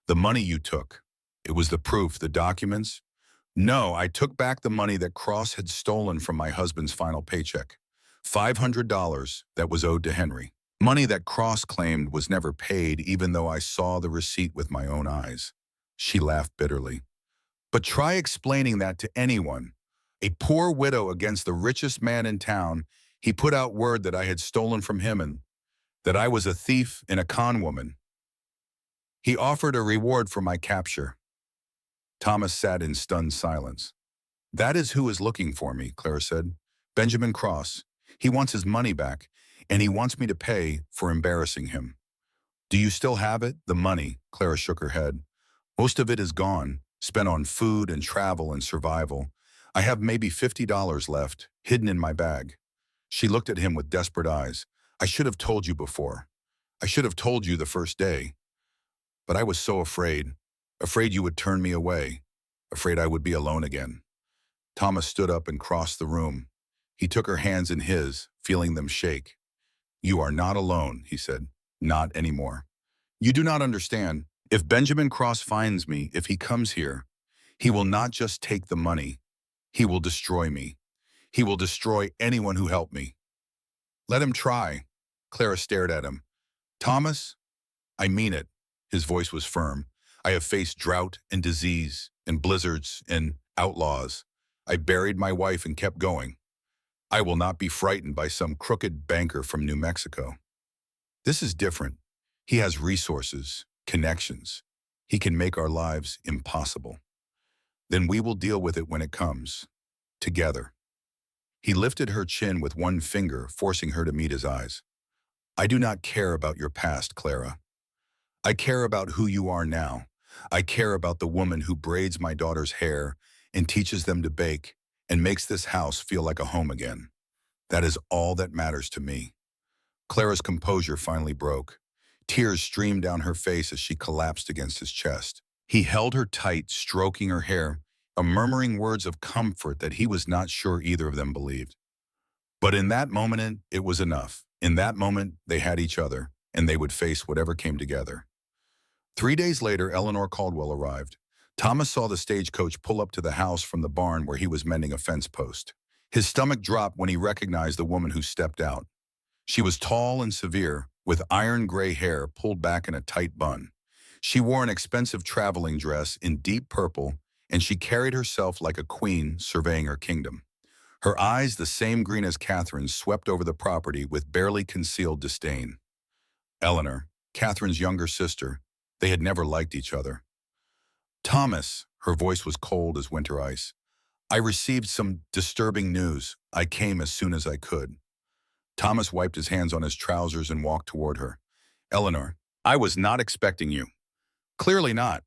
The money you took, it was the proof, the documents. No, I took back the money that Cross had stolen from my husband's final paycheck. $500 that was owed to Henry. Money that Cross claimed was never paid, even though I saw the receipt with my own eyes. She laughed bitterly. But try explaining that to anyone. A poor widow against the richest man in town. He put out word that I had stolen from him and that I was a thief and a con woman. He offered a reward for my capture. Thomas sat in stunned silence. That is who is looking for me, Clara said. Benjamin Cross. He wants his money back, and he wants me to pay for embarrassing him. Do you still have it? The money, Clara shook her head. Most of it is gone, spent on food and travel and survival. I have maybe $50 left, hidden in my bag. She looked at him with desperate eyes. I should have told you before. I should have told you the first day. But I was so afraid. Afraid you would turn me away. Afraid I would be alone again. Thomas stood up and crossed the room. He took her hands in his, feeling them shake. You are not alone, he said. Not anymore. You do not understand. If Benjamin Cross finds me, if he comes here, he will not just take the money. He will destroy me. He will destroy anyone who helped me. Let him try. Clara stared at him. Thomas, I mean it. His voice was firm. I have faced drought and disease and blizzards and outlaws. I buried my wife and kept going. I will not be frightened by some crooked banker from New Mexico. This is different. He has resources, connections. He can make our lives impossible. Then we will deal with it when it comes. Together. He lifted her chin with one finger, forcing her to meet his eyes. I do not care about your past, Clara. I care about who you are now. I care about the woman who braids my daughter's hair and teaches them to bake and makes this house feel like a home again. That is all that matters to me. Clara's composure finally broke. Tears streamed down her face as she collapsed against his chest. He held her tight, stroking her hair, murmuring words of comfort that he was not sure either of them believed. But in that moment, it was enough. In that moment, they had each other, and they would face whatever came together. 3 days later, Eleanor Caldwell arrived. Thomas saw the stagecoach pull up to the house from the barn where he was mending a fence post. His stomach dropped when he recognized the woman who stepped out. She was tall and severe, with iron gray hair pulled back in a tight bun. She wore an expensive traveling dress in deep purple, and she carried herself like a queen surveying her kingdom. Her eyes, the same green as Catherine's, swept over the property with barely concealed disdain. Eleanor, Catherine's younger sister, they had never liked each other. Thomas, her voice was cold as winter ice. I received some disturbing news. I came as soon as I could. Thomas wiped his hands on his trousers and walked toward her. Eleanor, I was not expecting you. Clearly not.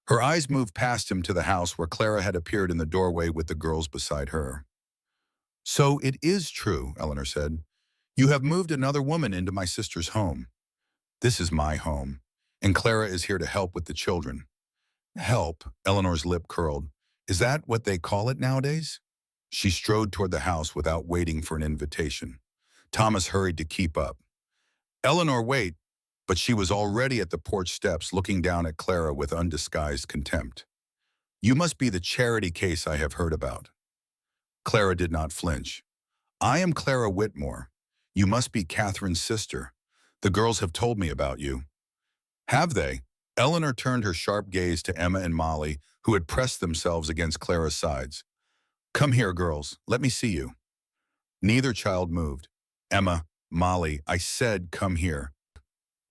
Her eyes moved past him to the house where Clara had appeared in the doorway with the girls beside her. So it is true, Eleanor said. You have moved another woman into my sister's home. This is my home, and Clara is here to help with the children. Help, Eleanor's lip curled. Is that what they call it nowadays? She strode toward the house without waiting for an invitation. Thomas hurried to keep up. Eleanor, wait, but she was already at the porch steps looking down at Clara with undisguised contempt. You must be the charity case I have heard about. Clara did not flinch. I am Clara Whitmore. You must be Catherine's sister. The girls have told me about you. Have they? Eleanor turned her sharp gaze to Emma and Molly, who had pressed themselves against Clara's sides. Come here, girls. Let me see you. Neither child moved. Emma, Molly, I said come here.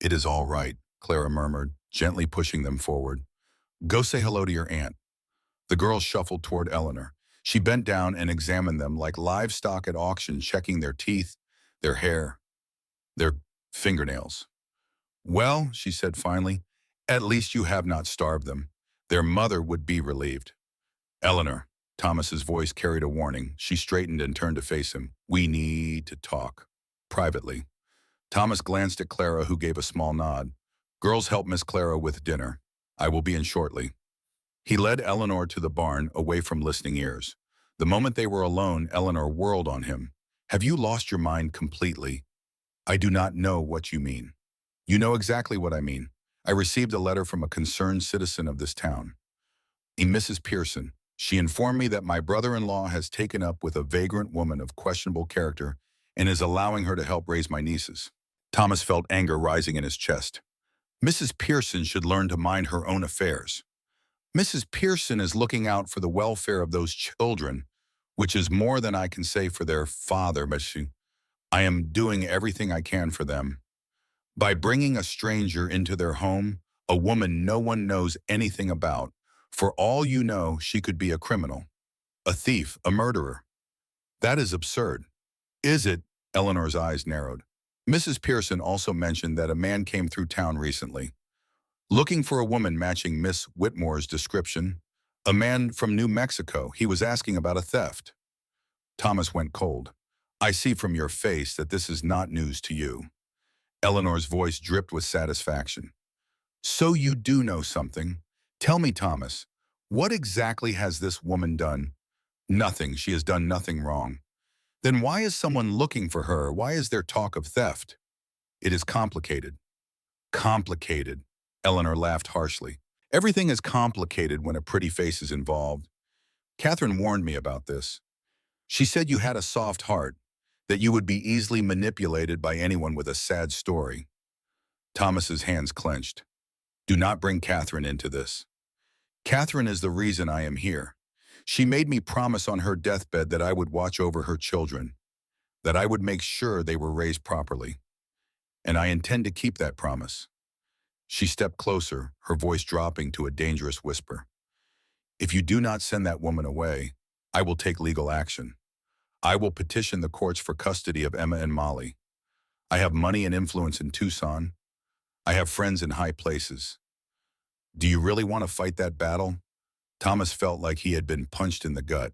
It is all right, Clara murmured, gently pushing them forward. Go say hello to your aunt. The girls shuffled toward Eleanor. She bent down and examined them like livestock at auction, checking their teeth, their hair, their Fingernails. Well, she said finally, at least you have not starved them. Their mother would be relieved. Eleanor. Thomas's voice carried a warning. She straightened and turned to face him. We need to talk. Privately. Thomas glanced at Clara, who gave a small nod. Girls, help Miss Clara with dinner. I will be in shortly. He led Eleanor to the barn, away from listening ears. The moment they were alone, Eleanor whirled on him. Have you lost your mind completely? I do not know what you mean. You know exactly what I mean. I received a letter from a concerned citizen of this town. A Mrs. Pearson. She informed me that my brother-in-law has taken up with a vagrant woman of questionable character and is allowing her to help raise my nieces. Thomas felt anger rising in his chest. Mrs. Pearson should learn to mind her own affairs. Mrs. Pearson is looking out for the welfare of those children, which is more than I can say for their father, but I am doing everything I can for them. By bringing a stranger into their home, a woman no one knows anything about, for all you know, she could be a criminal, a thief, a murderer. That is absurd. Is it? Eleanor's eyes narrowed. Mrs. Pearson also mentioned that a man came through town recently, looking for a woman matching Miss Whitmore's description. A man from New Mexico. He was asking about a theft. Thomas went cold. I see from your face that this is not news to you. Eleanor's voice dripped with satisfaction. So you do know something. Tell me, Thomas, what exactly has this woman done? Nothing. She has done nothing wrong. Then why is someone looking for her? Why is there talk of theft? It is complicated. Complicated. Eleanor laughed harshly. Everything is complicated when a pretty face is involved. Catherine warned me about this. She said you had a soft heart, that you would be easily manipulated by anyone with a sad story. Thomas's hands clenched. Do not bring Catherine into this. Catherine is the reason I am here. She made me promise on her deathbed that I would watch over her children, that I would make sure they were raised properly. And I intend to keep that promise. She stepped closer, her voice dropping to a dangerous whisper. If you do not send that woman away, I will take legal action. I will petition the courts for custody of Emma and Molly. I have money and influence in Tucson. I have friends in high places. Do you really want to fight that battle? Thomas felt like he had been punched in the gut.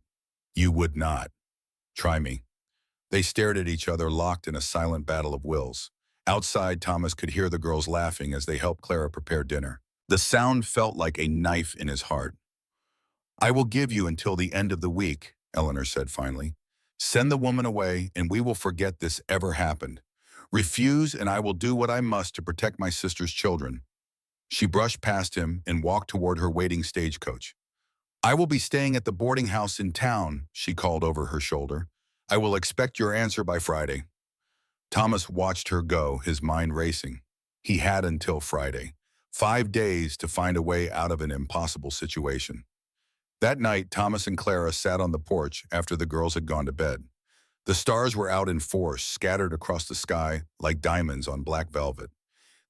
You would not. Try me. They stared at each other, locked in a silent battle of wills. Outside, Thomas could hear the girls laughing as they helped Clara prepare dinner. The sound felt like a knife in his heart. I will give you until the end of the week, Eleanor said finally. Send the woman away, and we will forget this ever happened. Refuse, and I will do what I must to protect my sister's children. She brushed past him and walked toward her waiting stagecoach. I will be staying at the boarding house in town, she called over her shoulder. I will expect your answer by Friday. Thomas watched her go, his mind racing. He had until Friday, 5 days to find a way out of an impossible situation. That night, Thomas and Clara sat on the porch after the girls had gone to bed. The stars were out in force, scattered across the sky like diamonds on black velvet.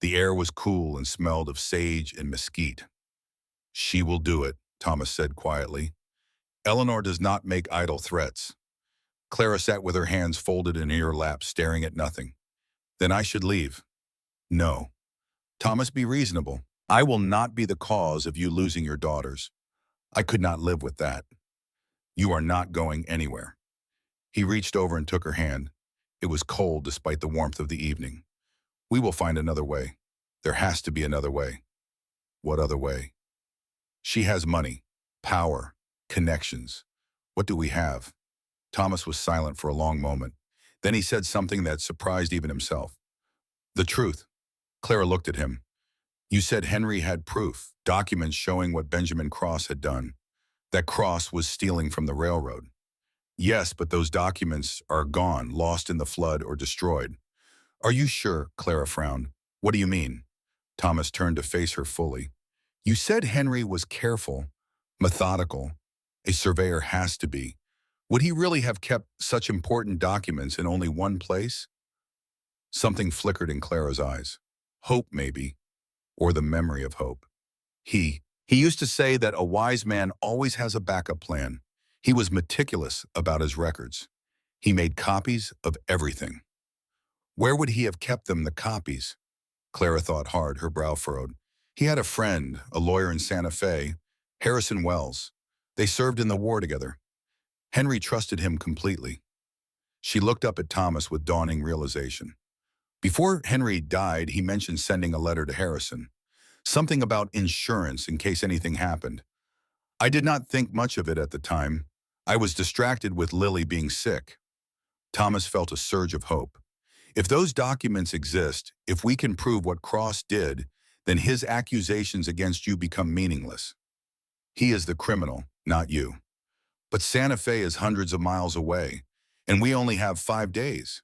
The air was cool and smelled of sage and mesquite. She will do it, Thomas said quietly. Eleanor does not make idle threats. Clara sat with her hands folded in her lap, staring at nothing. Then I should leave. No. Thomas, be reasonable. I will not be the cause of you losing your daughters. I could not live with that. You are not going anywhere. He reached over and took her hand. It was cold despite the warmth of the evening. We will find another way. There has to be another way. What other way? She has money, power, connections. What do we have? Thomas was silent for a long moment. Then he said something that surprised even himself. The truth. Clara looked at him. You said Henry had proof, documents showing what Benjamin Cross had done. That Cross was stealing from the railroad. Yes, but those documents are gone, lost in the flood, or destroyed. Are you sure? Clara frowned. What do you mean? Thomas turned to face her fully. You said Henry was careful, methodical. A surveyor has to be. Would he really have kept such important documents in only one place? Something flickered in Clara's eyes. Hope, maybe, or the memory of hope. He used to say that a wise man always has a backup plan. He was meticulous about his records. He made copies of everything. Where would he have kept them, the copies? Clara thought hard, her brow furrowed. He had a friend, a lawyer in Santa Fe, Harrison Wells. They served in the war together. Henry trusted him completely. She looked up at Thomas with dawning realization. Before Henry died, he mentioned sending a letter to Harrison. Something about insurance in case anything happened. I did not think much of it at the time. I was distracted with Lily being sick. Thomas felt a surge of hope. If those documents exist, if we can prove what Cross did, then his accusations against you become meaningless. He is the criminal, not you. But Santa Fe is hundreds of miles away, and we only have 5 days.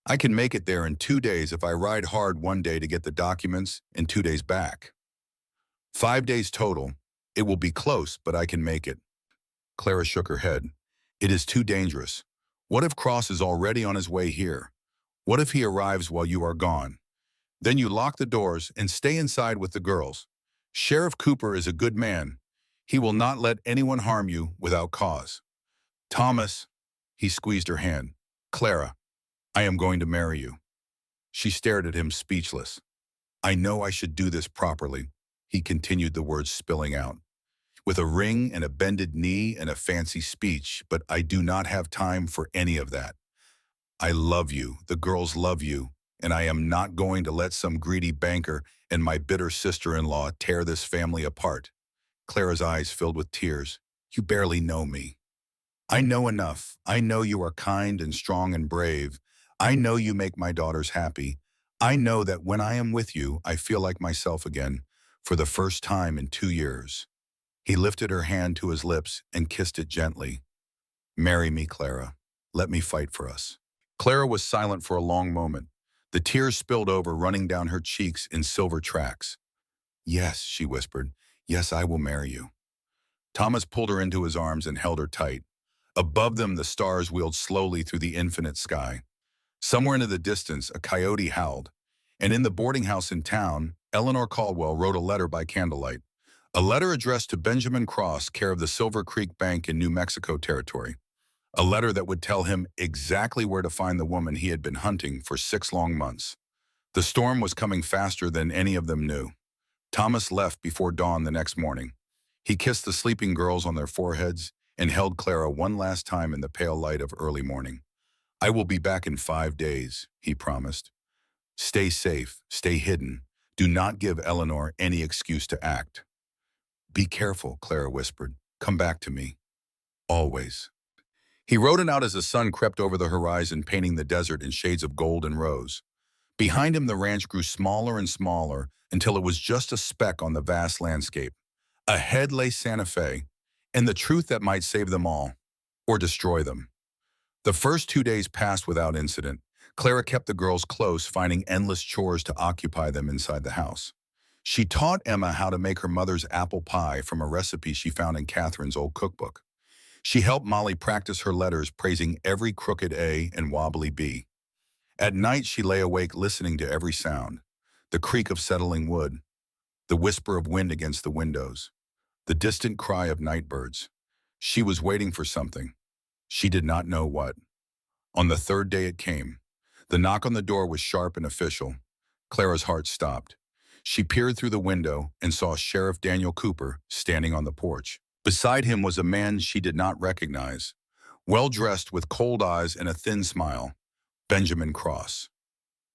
I can make it there in 2 days if I ride hard one day to get the documents and 2 days back. 5 days total. It will be close, but I can make it. Clara shook her head. It is too dangerous. What if Cross is already on his way here? What if he arrives while you are gone? Then you lock the doors and stay inside with the girls. Sheriff Cooper is a good man. He will not let anyone harm you without cause. Thomas, he squeezed her hand. Clara, I am going to marry you. She stared at him speechless. I know I should do this properly, he continued, the words spilling out. With a ring and a bended knee and a fancy speech, but I do not have time for any of that. I love you, the girls love you, and I am not going to let some greedy banker and my bitter sister-in-law tear this family apart. Clara's eyes filled with tears. You barely know me. I know enough. I know you are kind and strong and brave. I know you make my daughters happy. I know that when I am with you, I feel like myself again, for the first time in 2 years. He lifted her hand to his lips and kissed it gently. Marry me, Clara. Let me fight for us. Clara was silent for a long moment. The tears spilled over, running down her cheeks in silver tracks. Yes, she whispered. Yes, I will marry you. Thomas pulled her into his arms and held her tight. Above them, the stars wheeled slowly through the infinite sky. Somewhere into the distance, a coyote howled. And in the boarding house in town, Eleanor Caldwell wrote a letter by candlelight. A letter addressed to Benjamin Cross, care of the Silver Creek Bank in New Mexico Territory. A letter that would tell him exactly where to find the woman he had been hunting for 6 long months. The storm was coming faster than any of them knew. Thomas left before dawn the next morning. He kissed the sleeping girls on their foreheads and held Clara one last time in the pale light of early morning. I will be back in 5 days, he promised. Stay safe, stay hidden. Do not give Eleanor any excuse to act. Be careful, Clara whispered. Come back to me. Always. He wrote it out as the sun crept over the horizon, painting the desert in shades of gold and rose. Behind him, the ranch grew smaller and smaller until it was just a speck on the vast landscape. Ahead lay Santa Fe, and the truth that might save them all, or destroy them. The first 2 days passed without incident. Clara kept the girls close, finding endless chores to occupy them inside the house. She taught Emma how to make her mother's apple pie from a recipe she found in Catherine's old cookbook. She helped Molly practice her letters, praising every crooked A and wobbly B. At night, she lay awake listening to every sound. The creak of settling wood, the whisper of wind against the windows, the distant cry of night birds. She was waiting for something. She did not know what. On the 3rd day it came. The knock on the door was sharp and official. Clara's heart stopped. She peered through the window and saw Sheriff Daniel Cooper standing on the porch. Beside him was a man she did not recognize, well-dressed with cold eyes and a thin smile, Benjamin Cross.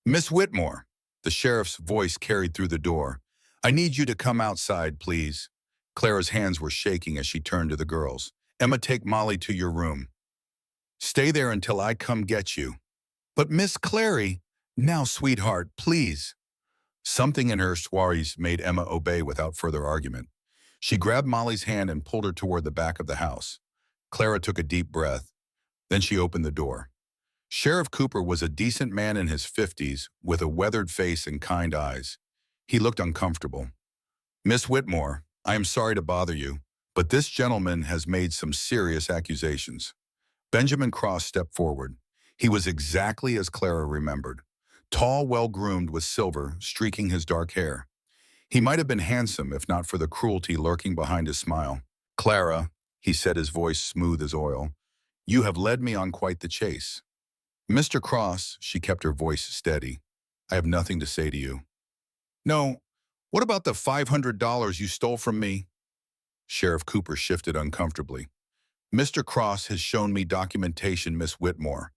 Miss Whitmore, the sheriff's voice carried through the door. I need you to come outside, please. Clara's hands were shaking as she turned to the girls. Emma, take Molly to your room. Stay there until I come get you. But Miss Clary, now, sweetheart, please. Something in her soirees made Emma obey without further argument. She grabbed Molly's hand and pulled her toward the back of the house. Clara took a deep breath. Then she opened the door. Sheriff Cooper was a decent man in his 50s with a weathered face and kind eyes. He looked uncomfortable. Miss Whitmore, I am sorry to bother you, but this gentleman has made some serious accusations. Benjamin Cross stepped forward. He was exactly as Clara remembered. Tall, well-groomed with silver streaking his dark hair. He might have been handsome if not for the cruelty lurking behind his smile. Clara, he said, his voice smooth as oil, you have led me on quite the chase. Mr. Cross, she kept her voice steady. I have nothing to say to you. No, what about the $500 you stole from me? Sheriff Cooper shifted uncomfortably. Mr. Cross has shown me documentation, Miss Whitmore.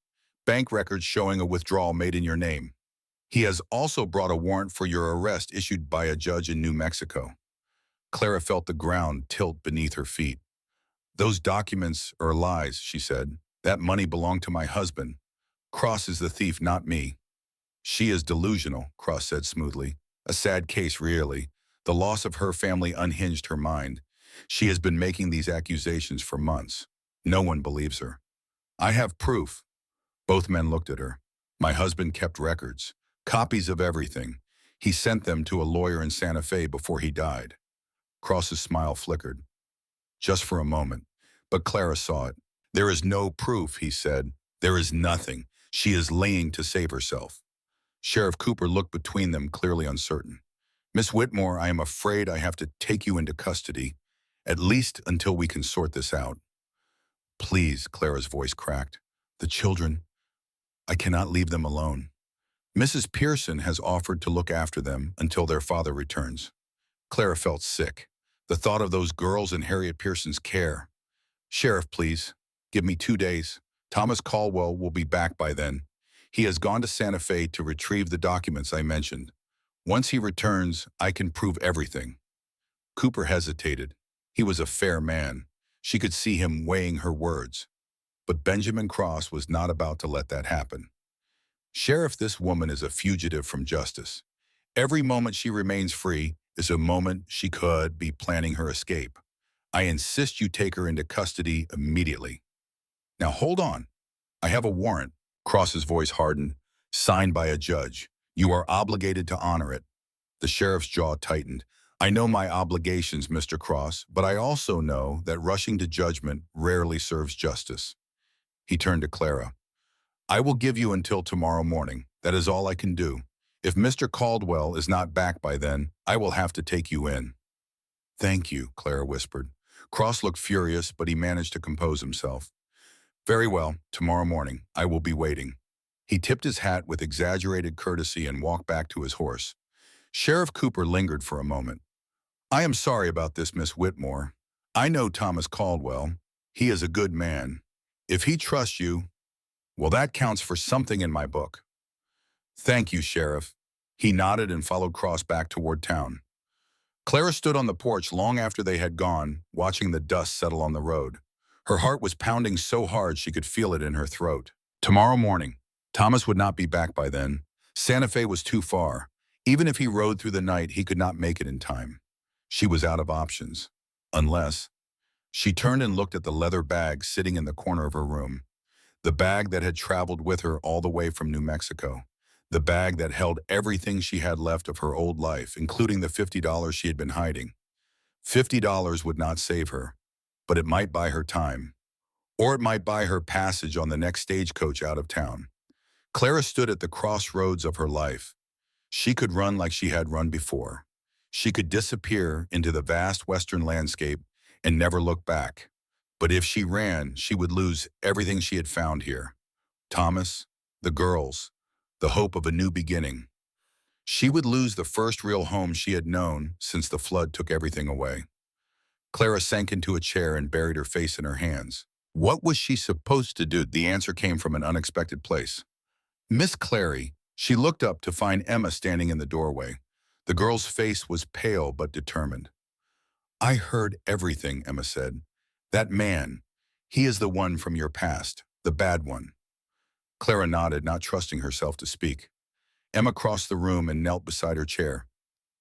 Bank records showing a withdrawal made in your name. He has also brought a warrant for your arrest issued by a judge in New Mexico. Clara felt the ground tilt beneath her feet. Those documents are lies, she said. That money belonged to my husband. Cross is the thief, not me. She is delusional, Cross said smoothly. A sad case, really. The loss of her family unhinged her mind. She has been making these accusations for months. No one believes her. I have proof. Both men looked at her. My husband kept records, copies of everything. He sent them to a lawyer in Santa Fe before he died. Cross's smile flickered. Just for a moment. But Clara saw it. There is no proof, he said. There is nothing. She is lying to save herself. Sheriff Cooper looked between them, clearly uncertain. Miss Whitmore, I am afraid I have to take you into custody, at least until we can sort this out. Please, Clara's voice cracked. The children, I cannot leave them alone. Mrs. Pearson has offered to look after them until their father returns. Clara felt sick. The thought of those girls in Harriet Pearson's care. Sheriff, please, give me 2 days. Thomas Caldwell will be back by then. He has gone to Santa Fe to retrieve the documents I mentioned. Once he returns, I can prove everything. Cooper hesitated. He was a fair man. She could see him weighing her words. But Benjamin Cross was not about to let that happen. Sheriff, this woman is a fugitive from justice. Every moment she remains free is a moment she could be planning her escape. I insist you take her into custody immediately. Now hold on. I have a warrant. Cross's voice hardened. Signed by a judge. You are obligated to honor it. The sheriff's jaw tightened. I know my obligations, Mr. Cross, but I also know that rushing to judgment rarely serves justice. He turned to Clara. I will give you until tomorrow morning. That is all I can do. If Mr. Caldwell is not back by then, I will have to take you in. Thank you, Clara whispered. Cross looked furious, but he managed to compose himself. Very well, tomorrow morning. I will be waiting. He tipped his hat with exaggerated courtesy and walked back to his horse. Sheriff Cooper lingered for a moment. I am sorry about this, Miss Whitmore. I know Thomas Caldwell. He is a good man. If he trusts you, well, that counts for something in my book. Thank you, Sheriff. He nodded and followed Cross back toward town. Clara stood on the porch long after they had gone, watching the dust settle on the road. Her heart was pounding so hard she could feel it in her throat. Tomorrow morning. Thomas would not be back by then. Santa Fe was too far. Even if he rode through the night, he could not make it in time. She was out of options. Unless... She turned and looked at the leather bag sitting in the corner of her room. The bag that had traveled with her all the way from New Mexico. The bag that held everything she had left of her old life, including the $50 she had been hiding. $50 would not save her, but it might buy her time. Or it might buy her passage on the next stagecoach out of town. Clara stood at the crossroads of her life. She could run like she had run before. She could disappear into the vast western landscape and never look back. But if she ran, she would lose everything she had found here. Thomas, the girls, the hope of a new beginning. She would lose the first real home she had known since the flood took everything away. Clara sank into a chair and buried her face in her hands. What was she supposed to do? The answer came from an unexpected place. Miss Clary. She looked up to find Emma standing in the doorway. The girl's face was pale but determined. I heard everything, Emma said. That man, he is the one from your past, the bad one. Clara nodded, not trusting herself to speak. Emma crossed the room and knelt beside her chair.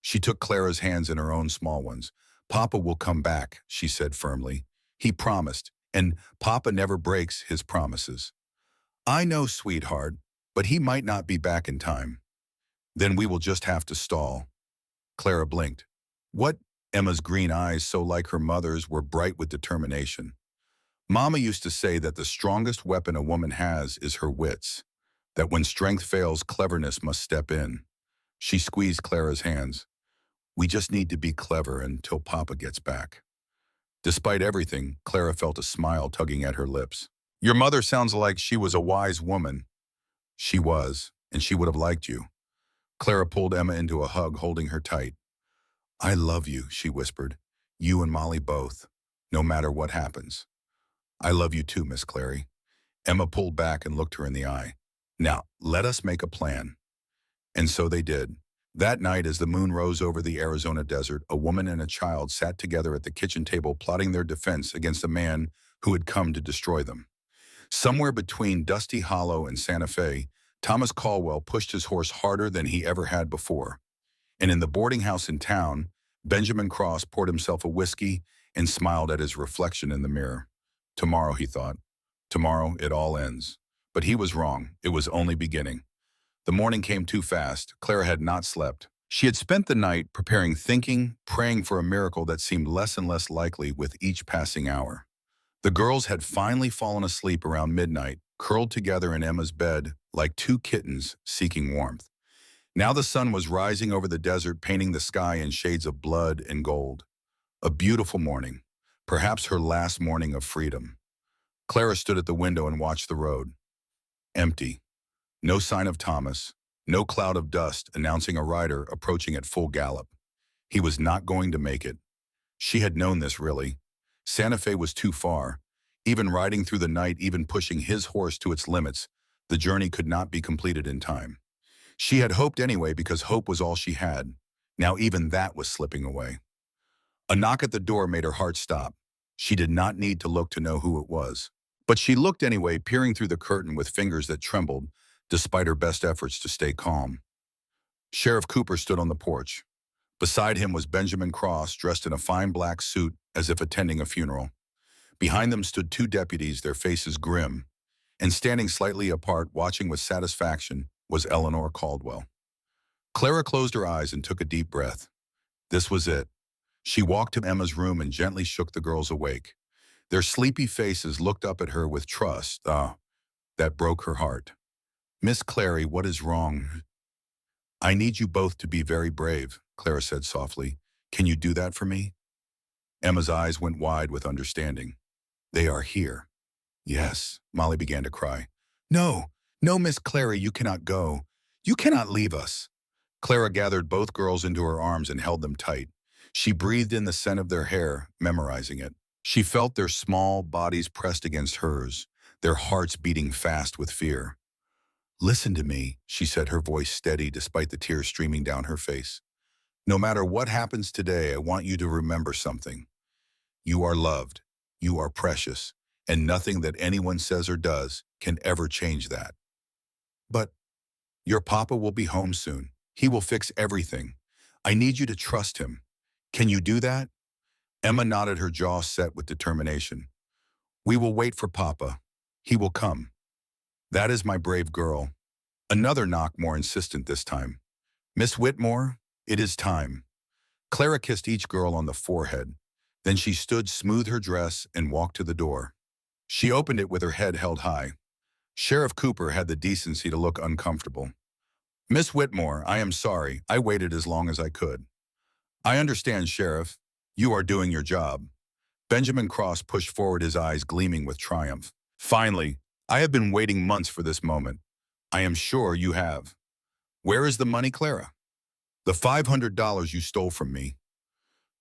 She took Clara's hands in her own small ones. Papa will come back, she said firmly. He promised, and Papa never breaks his promises. I know, sweetheart, but he might not be back in time. Then we will just have to stall. Clara blinked. What? Emma's green eyes, so like her mother's, were bright with determination. Mama used to say that the strongest weapon a woman has is her wits, that when strength fails, cleverness must step in. She squeezed Clara's hands. We just need to be clever until Papa gets back. Despite everything, Clara felt a smile tugging at her lips. Your mother sounds like she was a wise woman. She was, and she would have liked you. Clara pulled Emma into a hug, holding her tight. I love you, she whispered. You and Molly both, no matter what happens. I love you too, Miss Clary. Emma pulled back and looked her in the eye. Now, let us make a plan. And so they did. That night, as the moon rose over the Arizona desert, a woman and a child sat together at the kitchen table plotting their defense against a man who had come to destroy them. Somewhere between Dusty Hollow and Santa Fe, Thomas Caldwell pushed his horse harder than he ever had before. And in the boarding house in town, Benjamin Cross poured himself a whiskey and smiled at his reflection in the mirror. Tomorrow, he thought. Tomorrow, it all ends. But he was wrong. It was only beginning. The morning came too fast. Clara had not slept. She had spent the night preparing, thinking, praying for a miracle that seemed less and less likely with each passing hour. The girls had finally fallen asleep around midnight, curled together in Emma's bed like two kittens seeking warmth. Now the sun was rising over the desert, painting the sky in shades of blood and gold. A beautiful morning, perhaps her last morning of freedom. Clara stood at the window and watched the road. Empty. No sign of Thomas, no cloud of dust announcing a rider approaching at full gallop. He was not going to make it. She had known this, really. Santa Fe was too far. Even riding through the night, even pushing his horse to its limits, the journey could not be completed in time. She had hoped anyway because hope was all she had. Now even that was slipping away. A knock at the door made her heart stop. She did not need to look to know who it was. But she looked anyway, peering through the curtain with fingers that trembled, despite her best efforts to stay calm. Sheriff Cooper stood on the porch. Beside him was Benjamin Cross, dressed in a fine black suit as if attending a funeral. Behind them stood two deputies, their faces grim. And standing slightly apart, watching with satisfaction, was Eleanor Caldwell. Clara closed her eyes and took a deep breath. This was it. She walked to Emma's room and gently shook the girls awake. Their sleepy faces looked up at her with trust. That broke her heart. Miss Clary, what is wrong? I need you both to be very brave, Clara said softly. Can you do that for me? Emma's eyes went wide with understanding. They are here. Yes, Molly began to cry. No, no, Miss Clary, you cannot go. You cannot leave us. Clara gathered both girls into her arms and held them tight. She breathed in the scent of their hair, memorizing it. She felt their small bodies pressed against hers, their hearts beating fast with fear. Listen to me, she said, her voice steady despite the tears streaming down her face. No matter what happens today, I want you to remember something. You are loved, you are precious, and nothing that anyone says or does can ever change that. But your papa will be home soon. He will fix everything. I need you to trust him. Can you do that? Emma nodded, her jaw set with determination. We will wait for Papa. He will come. That is my brave girl. Another knock, more insistent this time. Miss Whitmore, it is time. Clara kissed each girl on the forehead. Then she stood, smoothed her dress, and walked to the door. She opened it with her head held high. Sheriff Cooper had the decency to look uncomfortable. Miss Whitmore, I am sorry. I waited as long as I could. I understand, Sheriff. You are doing your job. Benjamin Cross pushed forward, his eyes gleaming with triumph. Finally, I have been waiting months for this moment. I am sure you have. Where is the money, Clara? The $500 you stole from me.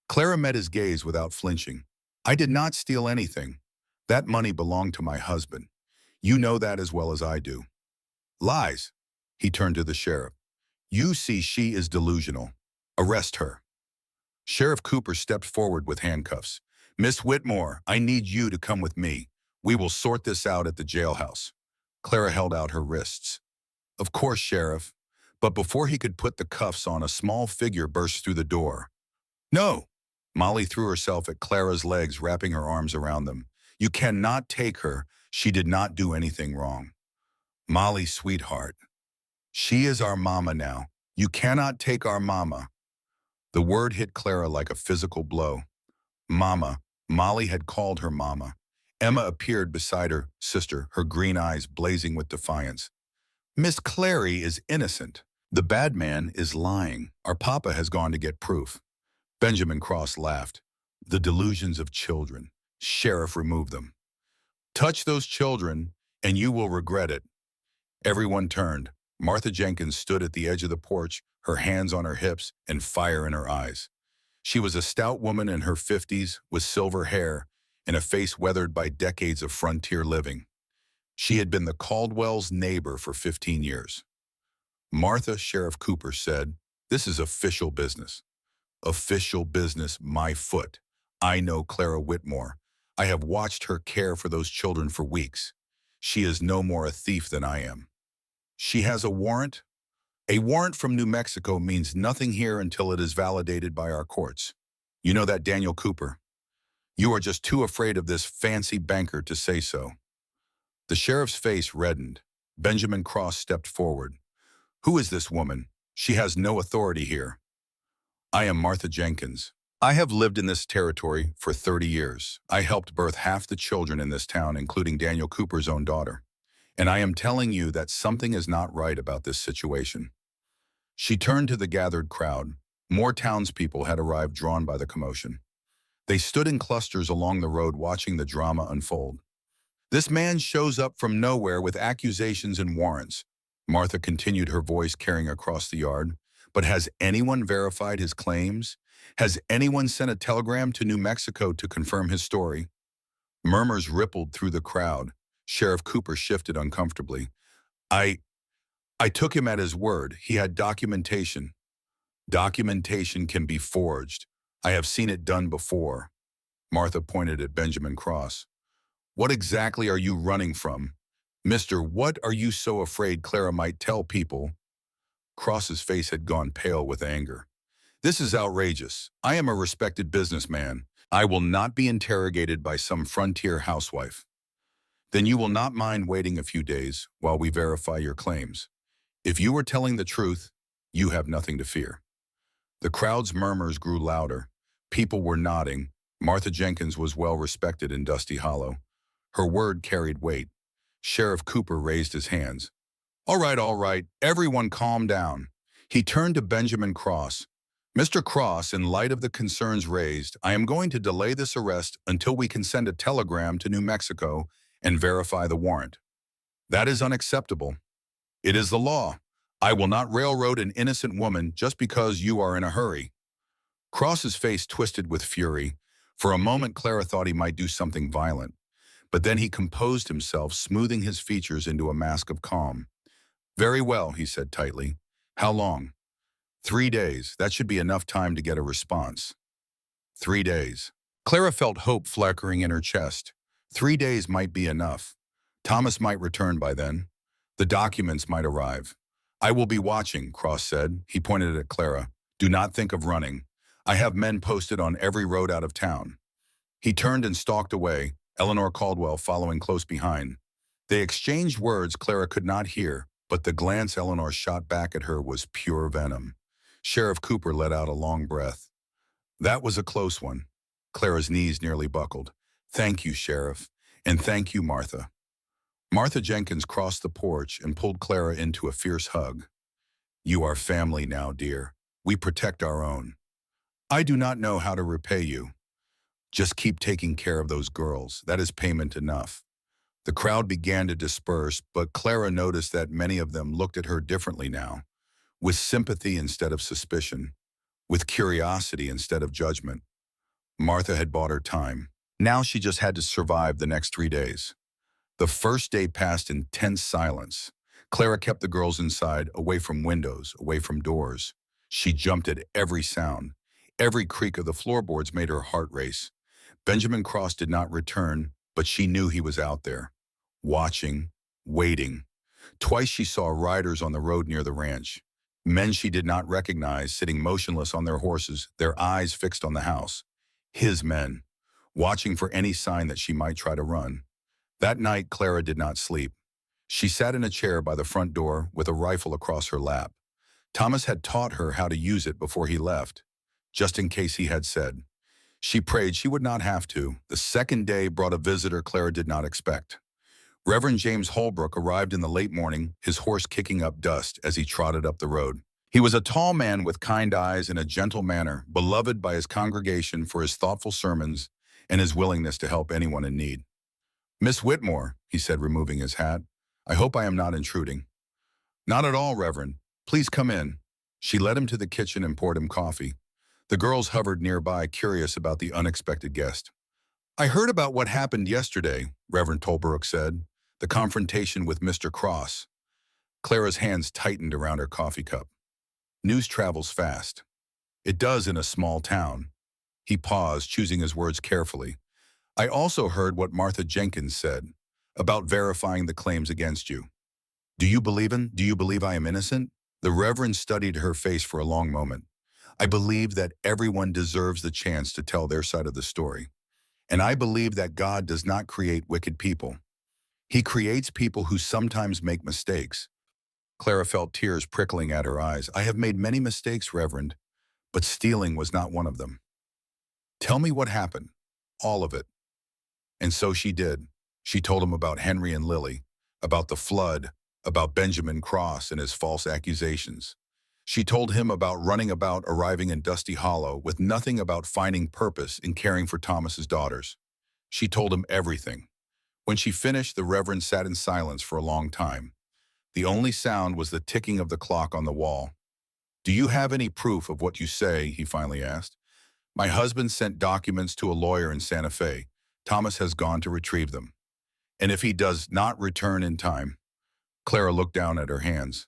Clara met his gaze without flinching. I did not steal anything. That money belonged to my husband. You know that as well as I do. Lies. He turned to the sheriff. You see, she is delusional. Arrest her. Sheriff Cooper stepped forward with handcuffs. Miss Whitmore, I need you to come with me. We will sort this out at the jailhouse. Clara held out her wrists. Of course, Sheriff. But before he could put the cuffs on, a small figure burst through the door. No! Molly threw herself at Clara's legs, wrapping her arms around them. You cannot take her. She did not do anything wrong. Molly, sweetheart. She is our mama now. You cannot take our mama. The word hit Clara like a physical blow. Mama. Molly had called her mama. Emma appeared beside her sister, her green eyes blazing with defiance. Miss Clary is innocent. The bad man is lying. Our papa has gone to get proof. Benjamin Cross laughed. The delusions of children. Sheriff, remove them. Touch those children, and you will regret it. Everyone turned. Martha Jenkins stood at the edge of the porch, her hands on her hips and fire in her eyes. She was a stout woman in her 50s with silver hair and a face weathered by decades of frontier living. She had been the Caldwell's neighbor for 15 years. Martha, Sheriff Cooper said, "This is official business." "Official business, my foot. I know Clara Whitmore. I have watched her care for those children for weeks. She is no more a thief than I am." "She has a warrant?" "A warrant from New Mexico means nothing here until it is validated by our courts. You know that, Daniel Cooper? You are just too afraid of this fancy banker to say so." The sheriff's face reddened. Benjamin Cross stepped forward. "Who is this woman? She has no authority here." "I am Martha Jenkins. I have lived in this territory for 30 years. I helped birth half the children in this town, including Daniel Cooper's own daughter. And I am telling you that something is not right about this situation." She turned to the gathered crowd. More townspeople had arrived, drawn by the commotion. They stood in clusters along the road watching the drama unfold. "This man shows up from nowhere with accusations and warrants," Martha continued, her voice carrying across the yard. "But has anyone verified his claims? Has anyone sent a telegram to New Mexico to confirm his story?" Murmurs rippled through the crowd. Sheriff Cooper shifted uncomfortably. I took him at his word. He had documentation." "Documentation can be forged. I have seen it done before." Martha pointed at Benjamin Cross. "What exactly are you running from? Mister, what are you so afraid Clara might tell people?" Cross's face had gone pale with anger. "This is outrageous. I am a respected businessman. I will not be interrogated by some frontier housewife." "Then you will not mind waiting a few days while we verify your claims. If you are telling the truth, you have nothing to fear." The crowd's murmurs grew louder. People were nodding. Martha Jenkins was well respected in Dusty Hollow. Her word carried weight. Sheriff Cooper raised his hands. All right, everyone calm down." He turned to Benjamin Cross. "Mr. Cross, in light of the concerns raised, I am going to delay this arrest until we can send a telegram to New Mexico and verify the warrant." "That is unacceptable." "It is the law. I will not railroad an innocent woman just because you are in a hurry." Cross's face twisted with fury. For a moment, Clara thought he might do something violent. But then he composed himself, smoothing his features into a mask of calm. "Very well," he said tightly. "How long?" 3 days. That should be enough time to get a response." 3 days. Clara felt hope flickering in her chest. 3 days might be enough. Thomas might return by then. The documents might arrive. "I will be watching," Cross said. He pointed at Clara. "Do not think of running. I have men posted on every road out of town." He turned and stalked away, Eleanor Caldwell following close behind. They exchanged words Clara could not hear, but the glance Eleanor shot back at her was pure venom. Sheriff Cooper let out a long breath. "That was a close one." Clara's knees nearly buckled. "Thank you, Sheriff. And thank you, Martha." Martha Jenkins crossed the porch and pulled Clara into a fierce hug. "You are family now, dear. We protect our own. I do not know how to repay you. Just keep taking care of those girls. That is payment enough." The crowd began to disperse, but Clara noticed that many of them looked at her differently now, with sympathy instead of suspicion, with curiosity instead of judgment. Martha had bought her time. Now she just had to survive the next 3 days. The first day passed in tense silence. Clara kept the girls inside, away from windows, away from doors. She jumped at every sound. Every creak of the floorboards made her heart race. Benjamin Cross did not return, but she knew he was out there, watching, waiting. Twice she saw riders on the road near the ranch. Men she did not recognize, sitting motionless on their horses, their eyes fixed on the house. His men, watching for any sign that she might try to run. That night, Clara did not sleep. She sat in a chair by the front door with a rifle across her lap. Thomas had taught her how to use it before he left, just in case he had said. She prayed she would not have to. The second day brought a visitor Clara did not expect. Reverend James Holbrook arrived in the late morning, his horse kicking up dust as he trotted up the road. He was a tall man with kind eyes and a gentle manner, beloved by his congregation for his thoughtful sermons and his willingness to help anyone in need. "Miss Whitmore," he said, removing his hat, "I hope I am not intruding." Not at all, Reverend. Please come in. She led him to the kitchen and poured him coffee. The girls hovered nearby, curious about the unexpected guest. I heard about what happened yesterday, Reverend Tolbrook said. The confrontation with Mr. Cross. Clara's hands tightened around her coffee cup. News travels fast. It does in a small town. He paused, choosing his words carefully. I also heard what Martha Jenkins said about verifying the claims against you. Do you believe I am innocent? The Reverend studied her face for a long moment. I believe that everyone deserves the chance to tell their side of the story. And I believe that God does not create wicked people. He creates people who sometimes make mistakes. Clara felt tears prickling at her eyes. I have made many mistakes, Reverend, but stealing was not one of them. Tell me what happened. All of it. And so she did. She told him about Henry and Lily, about the flood, about Benjamin Cross and his false accusations. She told him about running about arriving in Dusty Hollow with nothing about finding purpose in caring for Thomas's daughters. She told him everything. When she finished, the Reverend sat in silence for a long time. The only sound was the ticking of the clock on the wall. Do you have any proof of what you say? He finally asked. My husband sent documents to a lawyer in Santa Fe. Thomas has gone to retrieve them. And if he does not return in time, Clara looked down at her hands.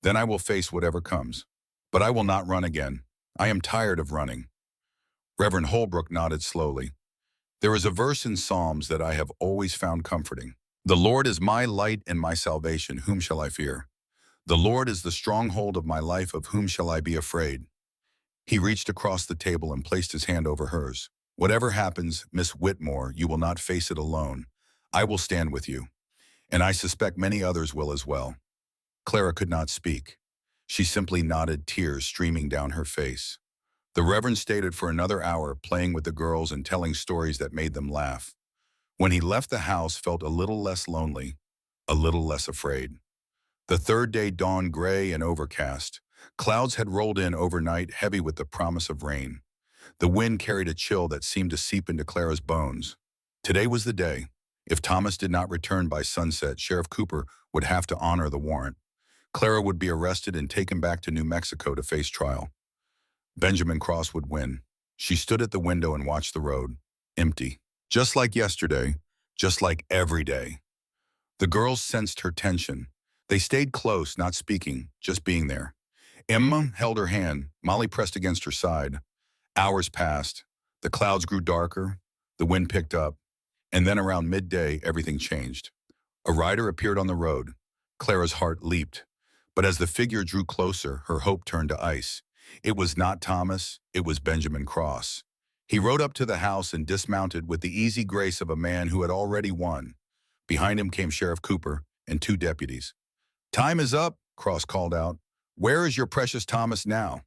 Then I will face whatever comes. But I will not run again. I am tired of running. Reverend Holbrook nodded slowly. There is a verse in Psalms that I have always found comforting. The Lord is my light and my salvation. Whom shall I fear? The Lord is the stronghold of my life. Of whom shall I be afraid? He reached across the table and placed his hand over hers. Whatever happens, Miss Whitmore, you will not face it alone. I will stand with you. And I suspect many others will as well. Clara could not speak. She simply nodded, tears streaming down her face. The Reverend stayed for another hour, playing with the girls and telling stories that made them laugh. When he left the house, felt a little less lonely, a little less afraid. The third day dawned gray and overcast. Clouds had rolled in overnight, heavy with the promise of rain. The wind carried a chill that seemed to seep into Clara's bones. Today was the day. If Thomas did not return by sunset, Sheriff Cooper would have to honor the warrant. Clara would be arrested and taken back to New Mexico to face trial. Benjamin Cross would win. She stood at the window and watched the road, empty. Just like yesterday, just like every day. The girls sensed her tension. They stayed close, not speaking, just being there. Emma held her hand. Molly pressed against her side. Hours passed. The clouds grew darker. The wind picked up. And then around midday, everything changed. A rider appeared on the road. Clara's heart leaped. But as the figure drew closer, her hope turned to ice. It was not Thomas, it was Benjamin Cross. He rode up to the house and dismounted with the easy grace of a man who had already won. Behind him came Sheriff Cooper and two deputies. Time is up, Cross called out. Where is your precious Thomas now?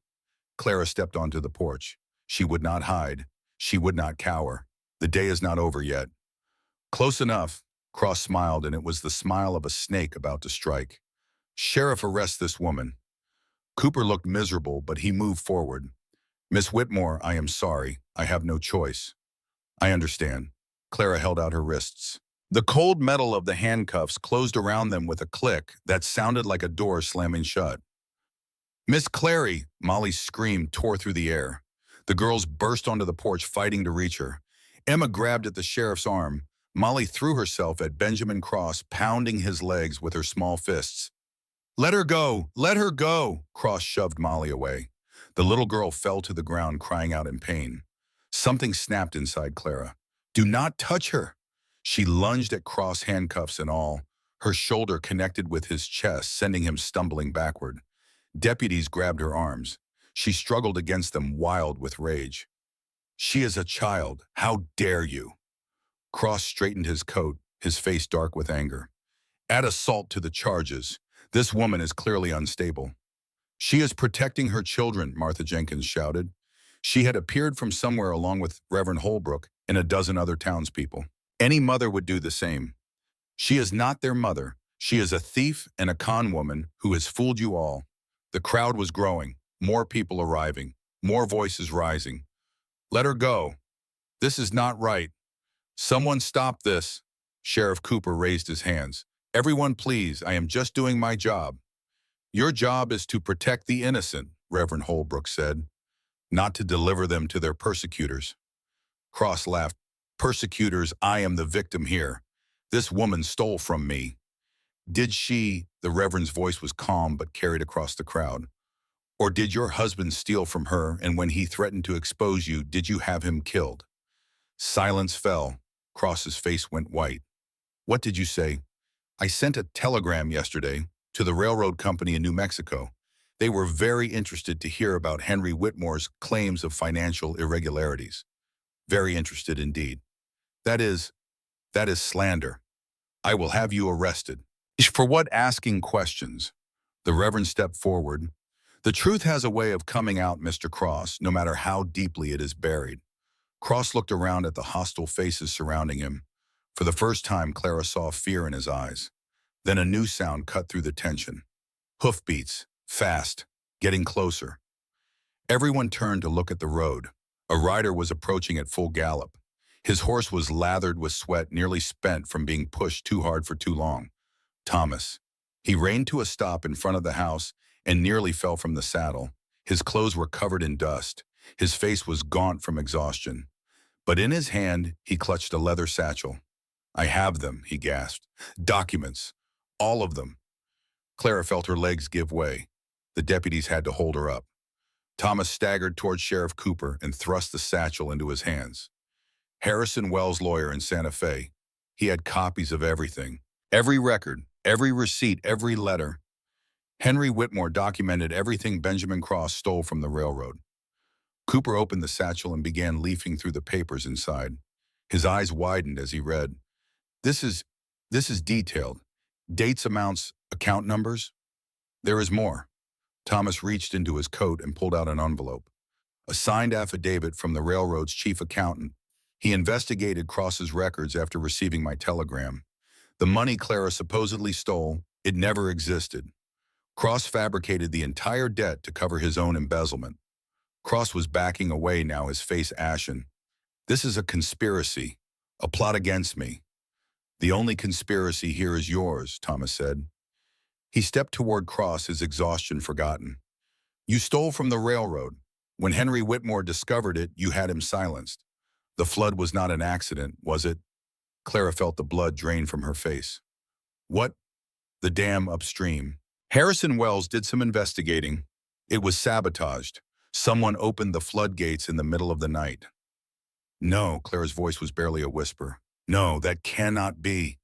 Clara stepped onto the porch. She would not hide. She would not cower. The day is not over yet. Close enough, Cross smiled, and it was the smile of a snake about to strike. Sheriff, arrest this woman. Cooper looked miserable, but he moved forward. Miss Whitmore, I am sorry. I have no choice. I understand. Clara held out her wrists. The cold metal of the handcuffs closed around them with a click that sounded like a door slamming shut. Miss Clary, Molly's scream tore through the air. The girls burst onto the porch, fighting to reach her. Emma grabbed at the sheriff's arm. Molly threw herself at Benjamin Cross, pounding his legs with her small fists. Let her go! Let her go! Cross shoved Molly away. The little girl fell to the ground, crying out in pain. Something snapped inside Clara. Do not touch her! She lunged at Cross, handcuffs and all. Her shoulder connected with his chest, sending him stumbling backward. Deputies grabbed her arms. She struggled against them, wild with rage. She is a child. How dare you? Cross straightened his coat, his face dark with anger. Add assault to the charges. This woman is clearly unstable. She is protecting her children, Martha Jenkins shouted. She had appeared from somewhere along with Reverend Holbrook and a dozen other townspeople. Any mother would do the same. She is not their mother. She is a thief and a con woman who has fooled you all. The crowd was growing, more people arriving, more voices rising. Let her go. This is not right. Someone stop this. Sheriff Cooper raised his hands. Everyone please, I am just doing my job. Your job is to protect the innocent, Reverend Holbrook said, not to deliver them to their persecutors. Cross laughed. Persecutors, I am the victim here. This woman stole from me. Did she, the Reverend's voice was calm but carried across the crowd, or did your husband steal from her, and when he threatened to expose you, did you have him killed? Silence fell. Cross's face went white. What did you say? I sent a telegram yesterday to the railroad company in New Mexico. They were very interested to hear about Henry Whitmore's claims of financial irregularities. Very interested indeed. That is slander. I will have you arrested. For what? Asking questions. The Reverend stepped forward. The truth has a way of coming out, Mr. Cross, no matter how deeply it is buried. Cross looked around at the hostile faces surrounding him. For the first time, Clara saw fear in his eyes. Then a new sound cut through the tension. Hoofbeats, fast, getting closer. Everyone turned to look at the road. A rider was approaching at full gallop. His horse was lathered with sweat, nearly spent from being pushed too hard for too long. Thomas. He reined to a stop in front of the house and nearly fell from the saddle. His clothes were covered in dust. His face was gaunt from exhaustion. But in his hand, he clutched a leather satchel. I have them, he gasped. Documents. All of them. Clara felt her legs give way. The deputies had to hold her up. Thomas staggered toward Sheriff Cooper and thrust the satchel into his hands. Harrison Wells' lawyer in Santa Fe. He had copies of everything. Every record, every receipt, every letter. Henry Whitmore documented everything Benjamin Cross stole from the railroad. Cooper opened the satchel and began leafing through the papers inside. His eyes widened as he read. This is detailed. Dates, amounts, account numbers. There is more. Thomas reached into his coat and pulled out an envelope. A signed affidavit from the railroad's chief accountant. He investigated Cross's records after receiving my telegram. The money Clara supposedly stole, it never existed. Cross fabricated the entire debt to cover his own embezzlement. Cross was backing away now, his face ashen. This is a conspiracy, a plot against me. The only conspiracy here is yours, Thomas said. He stepped toward Cross, his exhaustion forgotten. You stole from the railroad. When Henry Whitmore discovered it, you had him silenced. The flood was not an accident, was it? Clara felt the blood drain from her face. What? The dam upstream. Harrison Wells did some investigating. It was sabotaged. Someone opened the floodgates in the middle of the night. No, Clara's voice was barely a whisper. No, that cannot be.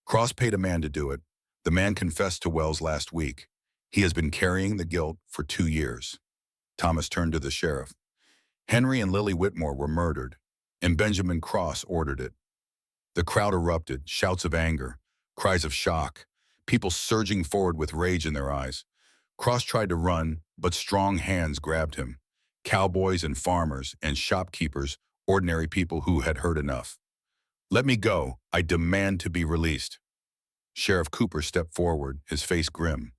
Cross paid a man to do it. The man confessed to Wells last week. He has been carrying the guilt for 2 years. Thomas turned to the sheriff. Henry and Lily Whitmore were murdered, and Benjamin Cross ordered it. The crowd erupted, shouts of anger, cries of shock, people surging forward with rage in their eyes. Cross tried to run, but strong hands grabbed him. Cowboys and farmers and shopkeepers, ordinary people who had heard enough. Let me go. I demand to be released. Sheriff Cooper stepped forward, his face grim.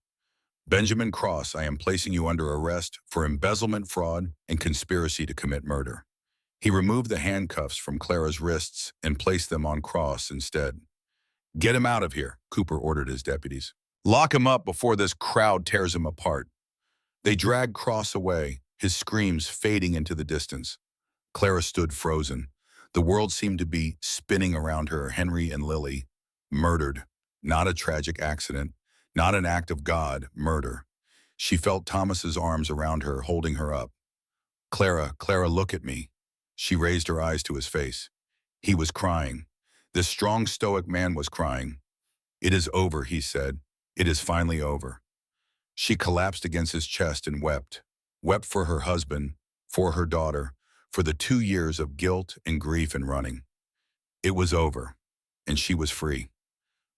Benjamin Cross, I am placing you under arrest for embezzlement, fraud, and conspiracy to commit murder. He removed the handcuffs from Clara's wrists and placed them on Cross instead. Get him out of here, Cooper ordered his deputies. Lock him up before this crowd tears him apart. They dragged Cross away, his screams fading into the distance. Clara stood frozen. The world seemed to be spinning around her. Henry and Lily, murdered. Not a tragic accident, not an act of God, murder. She felt Thomas's arms around her, holding her up. Clara, look at me. She raised her eyes to his face. He was crying. This strong, stoic man was crying. It is over, he said. It is finally over. She collapsed against his chest and wept. Wept for her husband, for her daughter, for the 2 years of guilt and grief and running. It was over, and she was free.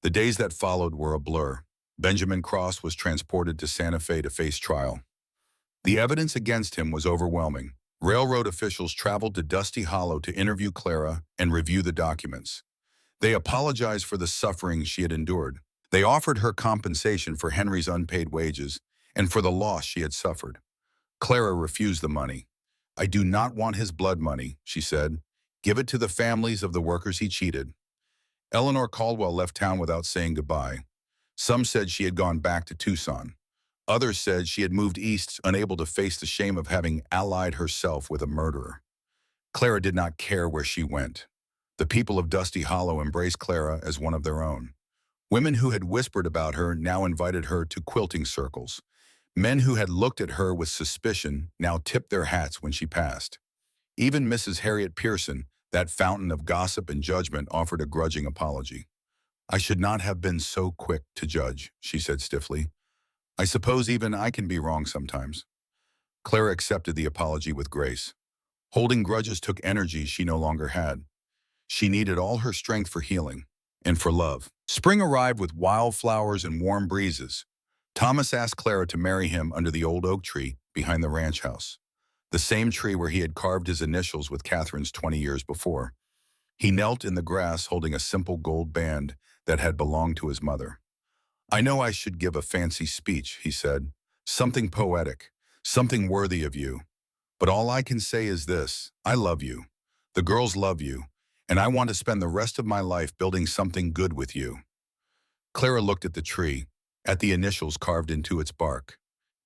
The days that followed were a blur. Benjamin Cross was transported to Santa Fe to face trial. The evidence against him was overwhelming. Railroad officials traveled to Dusty Hollow to interview Clara and review the documents. They apologized for the suffering she had endured. They offered her compensation for Henry's unpaid wages and for the loss she had suffered. Clara refused the money. I do not want his blood money, she said. Give it to the families of the workers he cheated. Eleanor Caldwell left town without saying goodbye. Some said she had gone back to Tucson. Others said she had moved east, unable to face the shame of having allied herself with a murderer. Clara did not care where she went. The people of Dusty Hollow embraced Clara as one of their own. Women who had whispered about her now invited her to quilting circles. Men who had looked at her with suspicion now tipped their hats when she passed. Even Mrs. Harriet Pearson, that fountain of gossip and judgment, offered a grudging apology. "I should not have been so quick to judge," she said stiffly. "I suppose even I can be wrong sometimes." Clara accepted the apology with grace. Holding grudges took energy she no longer had. She needed all her strength for healing and for love. Spring arrived with wildflowers and warm breezes. Thomas asked Clara to marry him under the old oak tree behind the ranch house, the same tree where he had carved his initials with Catherine's 20 years before. He knelt in the grass holding a simple gold band that had belonged to his mother. "I know I should give a fancy speech," he said, "something poetic, something worthy of you. But all I can say is this: I love you. The girls love you, and I want to spend the rest of my life building something good with you." Clara looked at the tree, at the initials carved into its bark.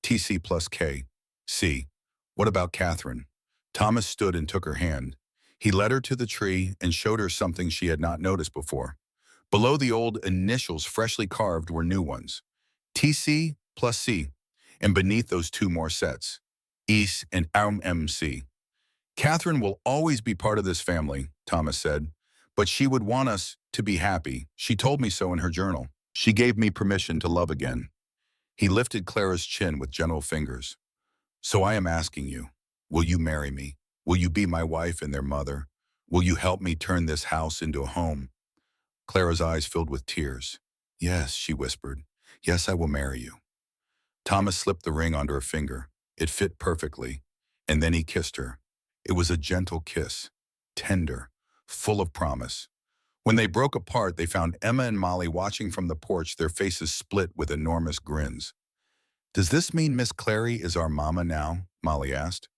TC plus K. C. What about Catherine? Thomas stood and took her hand. He led her to the tree and showed her something she had not noticed before. Below the old initials freshly carved were new ones. TC plus C, and beneath those two more sets. Is and MC. "Catherine will always be part of this family," Thomas said, "but she would want us to be happy. She told me so in her journal. She gave me permission to love again." He lifted Clara's chin with gentle fingers. "So I am asking you, will you marry me? Will you be my wife and their mother? Will you help me turn this house into a home?" Clara's eyes filled with tears. "Yes," she whispered. "Yes, I will marry you." Thomas slipped the ring onto her finger. It fit perfectly, and then he kissed her. It was a gentle kiss, tender, full of promise. When they broke apart, they found Emma and Molly watching from the porch, their faces split with enormous grins. "Does this mean Miss Clary is our mama now?" Molly asked.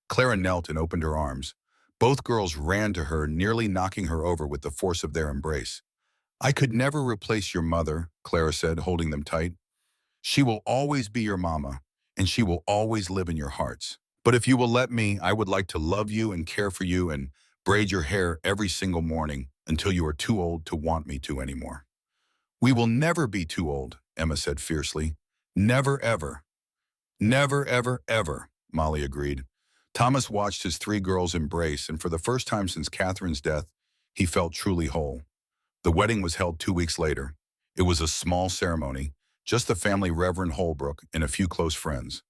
Clara knelt and opened her arms. Both girls ran to her, nearly knocking her over with the force of their embrace. "I could never replace your mother," Clara said, holding them tight. "She will always be your mama, and she will always live in your hearts. But if you will let me, I would like to love you and care for you and braid your hair every single morning until you are too old to want me to anymore." "We will never be too old," Emma said fiercely. "Never, ever." "Never, ever, ever," Molly agreed. Thomas watched his three girls embrace, and for the first time since Catherine's death, he felt truly whole. The wedding was held 2 weeks later. It was a small ceremony, just the family, Reverend Holbrook, and a few close friends.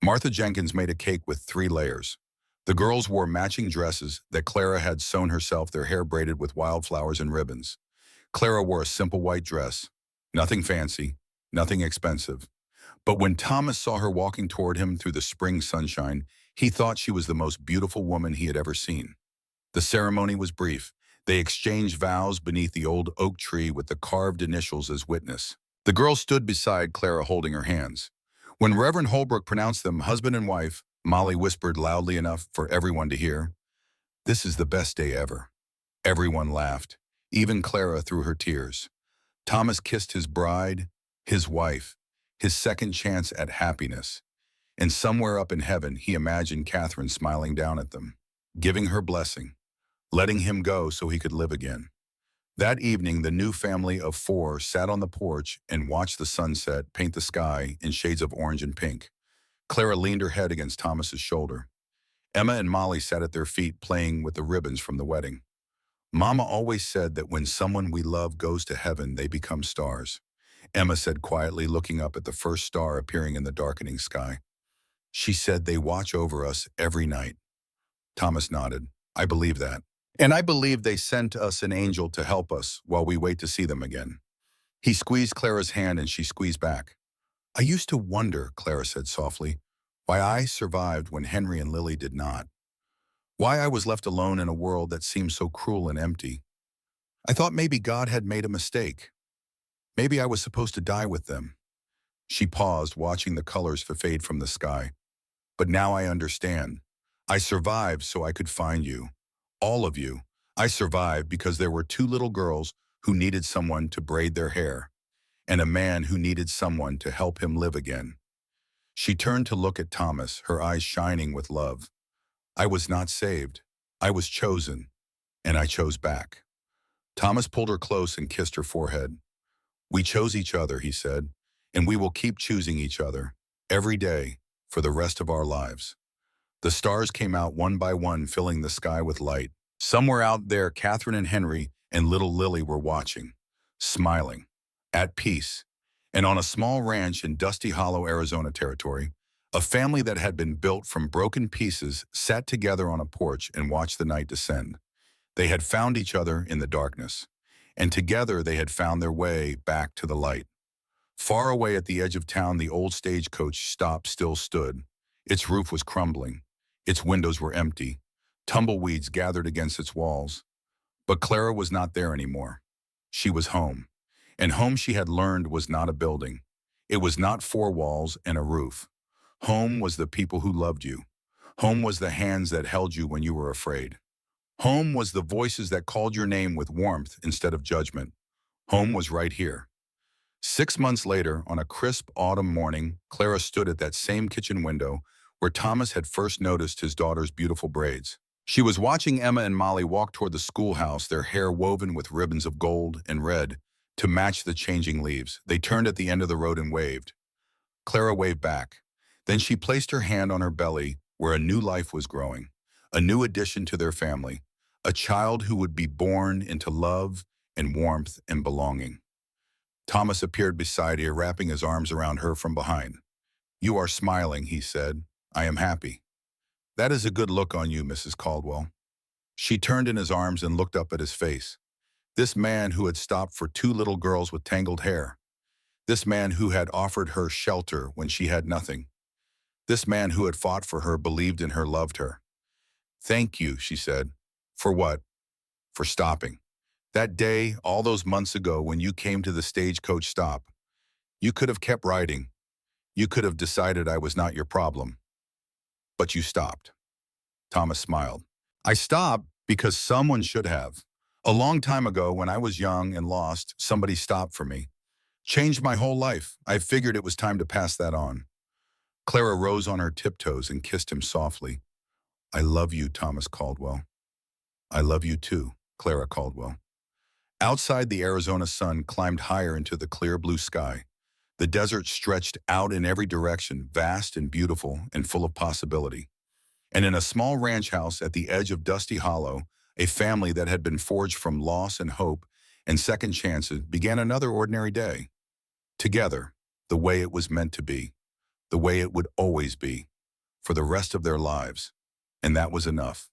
Martha Jenkins made a cake with 3 layers. The girls wore matching dresses that Clara had sewn herself, their hair braided with wildflowers and ribbons. Clara wore a simple white dress. Nothing fancy, nothing expensive. But when Thomas saw her walking toward him through the spring sunshine, he thought she was the most beautiful woman he had ever seen. The ceremony was brief. They exchanged vows beneath the old oak tree with the carved initials as witness. The girl stood beside Clara holding her hands. When Reverend Holbrook pronounced them husband and wife, Molly whispered loudly enough for everyone to hear, "This is the best day ever." Everyone laughed, even Clara through her tears. Thomas kissed his bride, his wife, his second chance at happiness. And somewhere up in heaven, he imagined Catherine smiling down at them, giving her blessing, letting him go so he could live again. That evening, the new family of 4 sat on the porch and watched the sunset paint the sky in shades of orange and pink. Clara leaned her head against Thomas's shoulder. Emma and Molly sat at their feet playing with the ribbons from the wedding. "Mama always said that when someone we love goes to heaven, they become stars," Emma said quietly, looking up at the first star appearing in the darkening sky. "She said they watch over us every night." Thomas nodded. "I believe that. And I believe they sent us an angel to help us while we wait to see them again." He squeezed Clara's hand and she squeezed back. "I used to wonder," Clara said softly, "why I survived when Henry and Lily did not. Why I was left alone in a world that seemed so cruel and empty. I thought maybe God had made a mistake. Maybe I was supposed to die with them." She paused, watching the colors fade from the sky. "But now I understand. I survived so I could find you. All of you. I survived because there were 2 little girls who needed someone to braid their hair, and a man who needed someone to help him live again. She turned to look at Thomas, her eyes shining with love. I was not saved. I was chosen, and I chose back. Thomas pulled her close and kissed her forehead. We chose each other, he said, and we will keep choosing each other, every day, for the rest of our lives. The stars came out one by one, filling the sky with light. Somewhere out there, Catherine and Henry and little Lily were watching, smiling, at peace. And on a small ranch in Dusty Hollow, Arizona territory, a family that had been built from broken pieces sat together on a porch and watched the night descend. They had found each other in the darkness, and together they had found their way back to the light. Far away at the edge of town, the old stagecoach stop still stood. Its roof was crumbling. Its windows were empty. Tumbleweeds gathered against its walls. But Clara was not there anymore. She was home. And home, she had learned, was not a building. It was not four walls and a roof. Home was the people who loved you. Home was the hands that held you when you were afraid. Home was the voices that called your name with warmth instead of judgment. Home was right here. 6 months later, on a crisp autumn morning, Clara stood at that same kitchen window where Thomas had first noticed his daughter's beautiful braids. She was watching Emma and Molly walk toward the schoolhouse, their hair woven with ribbons of gold and red to match the changing leaves. They turned at the end of the road and waved. Clara waved back. Then she placed her hand on her belly where a new life was growing, a new addition to their family, a child who would be born into love and warmth and belonging. Thomas appeared beside her, wrapping his arms around her from behind. You are smiling, he said. I am happy. That is a good look on you, Mrs. Caldwell. She turned in his arms and looked up at his face. This man who had stopped for two little girls with tangled hair. This man who had offered her shelter when she had nothing. This man who had fought for her, believed in her, loved her. Thank you, she said. For what? For stopping. That day, all those months ago, when you came to the stagecoach stop, you could have kept riding. You could have decided I was not your problem. But you stopped. Thomas smiled. I stopped because someone should have. A long time ago, when I was young and lost, somebody stopped for me. Changed my whole life. I figured it was time to pass that on. Clara rose on her tiptoes and kissed him softly. I love you, Thomas Caldwell. I love you too, Clara Caldwell. Outside, the Arizona sun climbed higher into the clear blue sky. The desert stretched out in every direction, vast and beautiful and full of possibility. And in a small ranch house at the edge of Dusty Hollow, a family that had been forged from loss and hope and second chances began another ordinary day. Together, the way it was meant to be, the way it would always be, for the rest of their lives. And that was enough.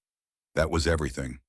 That was everything.